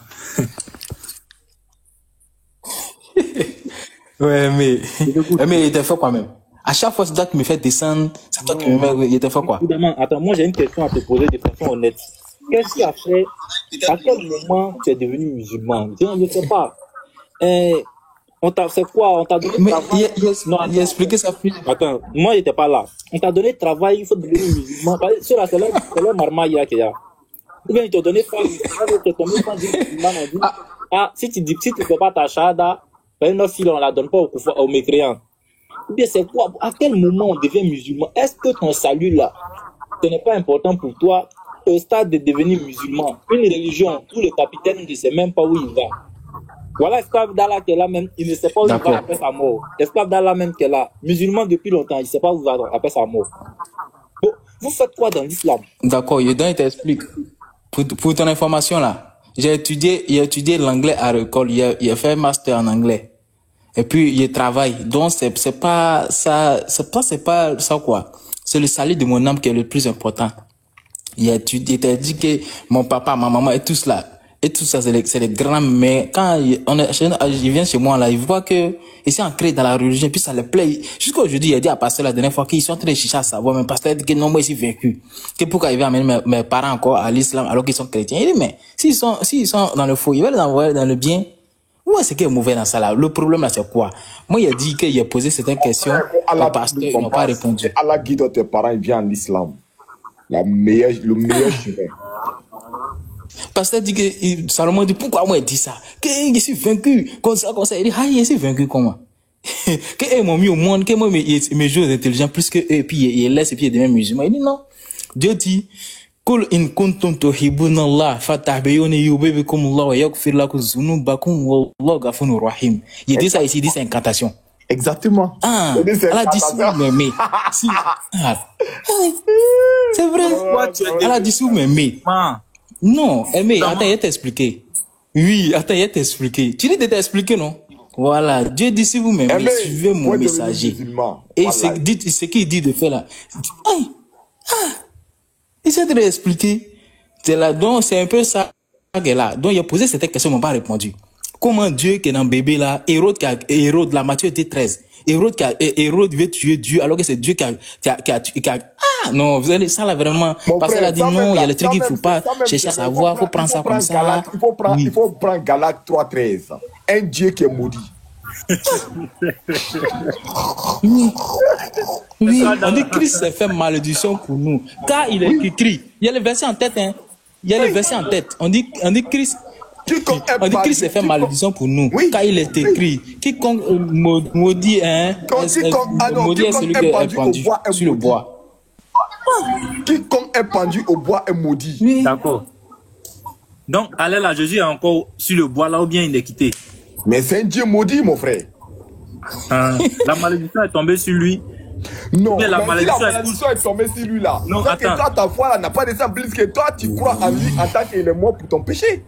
Ouais, mais il était fort quand même. À chaque fois, c'est toi qui me fais descendre, c'est toi qui me mets, il était fort quoi. Koudama, attends, moi j'ai une question à te poser de façon honnête. Qu'est-ce qui a fait, à quel moment tu es devenu musulman? Je ne sais pas. C'est quoi? On t'a donné travail. Il a expliqué ça plus. Attends, moi j'étais pas là. On t'a donné travail, il faut devenir musulman. Cela, c'est leur marmaille qu'il y a. Ou bien ils t'ont donné femme, si tu ne fais pas ta shahada, notre fille on la donne pas aux mécréants. Ou bien c'est quoi? À quel moment on devient musulman? Est-ce que ton salut là, ce n'est pas important pour toi au stade de devenir musulman? Une religion où le capitaine ne sait même pas où il va. Voilà l'esclave d'Allah qui est là même, il ne sait pas où il va après sa mort. L'esclave d'Allah même qui est là, musulman depuis longtemps, il ne sait pas où il va après sa mort. Bon, vous faites quoi dans l'islam? D'accord, il t'explique. Pour ton information là, j'ai étudié l'anglais à l'école, il a fait un master en anglais. Et puis il travaille. Donc c'est pas ça quoi. C'est le salut de mon âme qui est le plus important. Il t'a dit que mon papa, ma maman et tout cela. Et tout ça, c'est les grands, mais quand ils viennent chez moi, là, ils voient que, ils sont ancrés dans la religion, puis ça les plaît. Jusqu'à aujourd'hui, il a dit à pasteur la dernière fois qu'ils sont en train de chercher à savoir, mais pasteur dit que non, moi, je suis vaincu. Que pourquoi il va amener mes parents encore à l'islam alors qu'ils sont chrétiens? Il dit, mais, s'ils sont dans le faux, il va les envoyer dans le bien. Ouais, c'est qui est mauvais dans ça, là? Le problème, là, c'est quoi? Moi, il a dit qu'il a posé certaines questions, au pasteur, ils n'ont pas répondu. C'est Allah guide tes parents, ils viennent en islam. Le meilleur chemin. Pasteur dit que Salomon dit pourquoi moi il dit ça, que je suis vaincu comme ça il dit je suis vaincu comment que ils m'ont mis au monde, que moi mes jours intelligents plus que eux, et puis il laisse et puis il devient musulman. Il dit non, Dieu dit Kul in kuntum tuhibbuna Allah fattabi'uni yuhibbukum Allah wa yaghfir lakum dhunubakum wallahu ghafurur rahim. Il dit ça ici, il dit c'est incantation. Exactement. Ah, Allah dit si vous m'aimez. C'est vrai. Allah dit si vous m'aimez. Non, mais attends, il t'expliquer. Oui, attends, il t'expliquer. Tu dis de t'expliquer, non? Voilà, Dieu dit si vous m'aimez, suivez mon messager. Et voilà. Ce qu'il dit de faire là. Il s'est de expliquer. C'est là, donc c'est un peu ça qu'elle là. Donc il a posé cette question, il m'a pas répondu. Comment Dieu qui est dans le bébé là, Hérode, la Matthieu était 13. Hérode veut tuer Dieu alors que c'est Dieu qui a non, vous allez ça là vraiment. Parce qu'elle a dit non, il y a le truc qu'il faut pas chercher à savoir, faut prendre ça comme ça. Il faut prendre Galates 3:13. Un Dieu qui est maudit. Oui, on dit Christ s'est fait malédiction pour nous. Car il est écrit, il y a le verset en tête, hein. Il y a le verset en tête. On dit Christ, On dit qu'il s'est fait malédiction pour nous. Oui. Car il est écrit, quiconque maudit, hein, maudit est celui qui est pendu sur le bois. Quiconque est pendu au bois est maudit. Oui. D'accord. Donc, allez là, Jésus est encore sur le bois là ou bien il est quitté. Mais c'est un Dieu maudit, mon frère. La malédiction est tombée sur lui. Non, mais la malédiction est tombée sur lui là. Non, attends. Que toi, ta foi là n'a pas de ça plus que toi, tu crois en lui en tant qu'il est mort pour ton péché.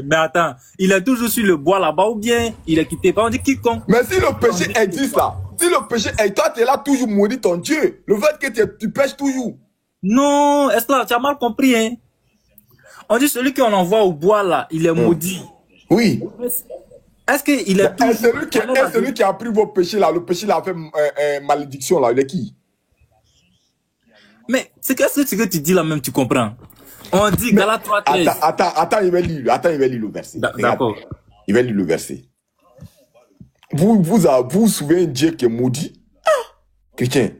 Mais attends, il est toujours sur le bois là-bas ou bien il est quitté. On dit quiconque. Mais si le péché existe là, si le péché est toi, tu es là toujours maudit ton Dieu. Le fait que tu pêches toujours. Non, est-ce que tu as mal compris, hein? On dit celui qu'on envoie au bois là, il est maudit. Oui. Est-ce qu'il est toujours... celui qui a pris vos péchés là, le péché là a fait malédiction là, il est qui? Mais c'est qu'est-ce que tu dis là même, tu comprends? On dit Galates 3:13. Attends, il va lire le verset. D'accord. Il va lire le verset. Vous souvenez un Dieu qui est maudit? Chrétien.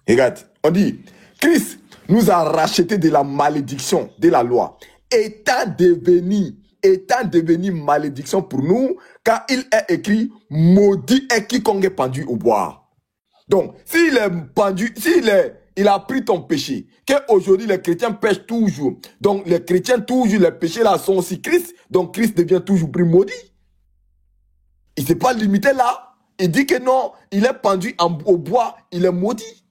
Regarde, on dit, Christ nous a racheté de la malédiction de la loi, étant devenu malédiction pour nous, car il est écrit, maudit est quiconque est pendu au bois. Donc, s'il est pendu, il a pris ton péché, qu'aujourd'hui les chrétiens pêchent toujours. Donc, les chrétiens toujours, les péchés là sont aussi Christ, donc Christ devient toujours plus maudit. Il ne s'est pas limité là. Il dit que non, il est pendu au bois, il est maudit.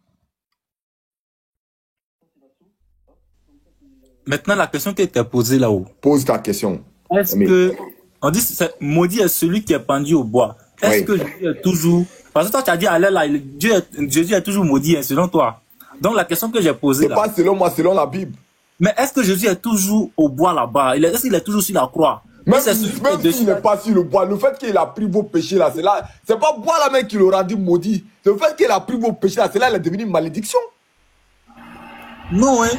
Maintenant, la question qui était posée là-haut. Pose ta question. Est-ce que... On dit maudit est celui qui est pendu au bois. Est-ce que Jésus est toujours... Parce que toi, tu as dit, allez là, Jésus est toujours maudit, hein, selon toi. Donc, la question que j'ai posée là... C'est pas selon moi, selon la Bible. Mais est-ce que Jésus est toujours au bois là-bas? Est-ce qu'il est toujours sur la croix? Même s'il n'est pas sur le bois, le fait qu'il a pris vos péchés là, c'est pas bois là même qui l'aura dit maudit. Le fait qu'il a pris vos péchés là, c'est là, il est devenu une malédiction. Non, hein.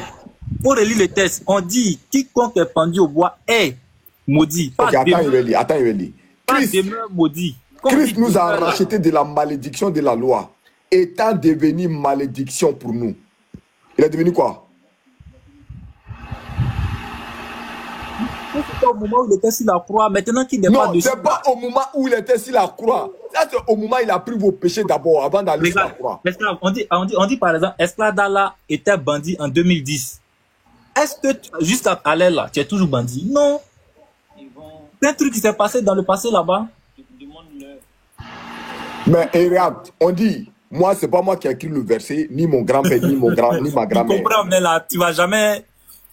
Pour relire le texte, on dit quiconque est pendu au bois est maudit. Ok, attends, il va lire. Christ nous a racheté de la malédiction de la loi, étant devenu malédiction pour nous. Il est devenu quoi? C'est au moment où il était sur la croix, maintenant qu'il n'est pas dessus. Non, c'est pas au moment où il était sur la croix. Ça, c'est au moment où il a pris vos péchés d'abord, avant d'aller sur la croix. On dit par exemple, Escladala était bandit en 2010. Est-ce que, juste à aller là, tu es toujours bandit? Non. C'est un truc qui s'est passé dans le passé là-bas. Mais regarde, on dit, moi, c'est pas moi qui ai écrit le verset, ni mon grand-père, ni ma grand-mère. Tu comprends, mais là, tu vas jamais...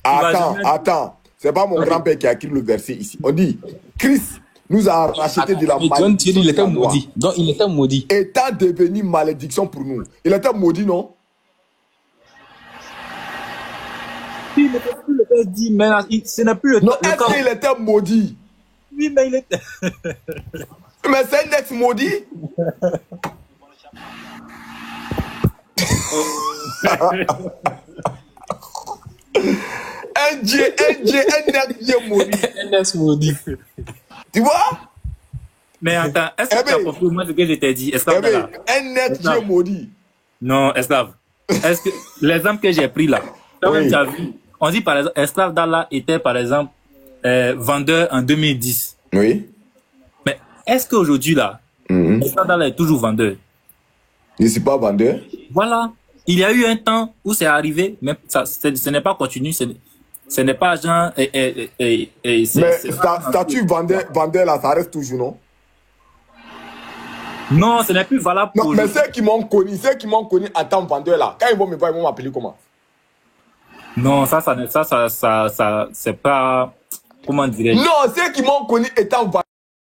Attends. C'est pas mon grand-père qui a écrit le verset ici. On dit, Christ nous a racheté de la malédiction. Il était maudit. Donc, il était maudit. Étant devenu malédiction pour nous. Il était maudit, non? Il n'était plus le texte dit, mais ce n'est plus le non, est-ce qu'il était maudit? Oui, mais il était... Mais c'est un ex-maudit? Un ex maudit. Tu vois? Mais attends, est-ce que tu as compris moi ce que je t'ai dit? Un ex-Dieu maudit. Non, esclave. Est-ce que l'exemple que j'ai pris là, tu as vu? On dit par exemple, esclave d'Allah était par exemple vendeur en 2010. Oui. Mais est-ce qu'aujourd'hui là, esclave d'Allah est toujours vendeur? Je ne suis pas vendeur. Voilà. Il y a eu un temps où c'est arrivé, mais ce n'est pas continu, ce n'est pas genre... mais statut vendeur là, ça reste toujours, non? Non, ce n'est plus valable pour... Non, mais ceux qui m'ont connu en tant que vendeur là, quand ils vont me voir, ils vont m'appeler comment? Non, ça c'est pas... Comment dirais-je? Non, ceux qui m'ont connu étant vendeur...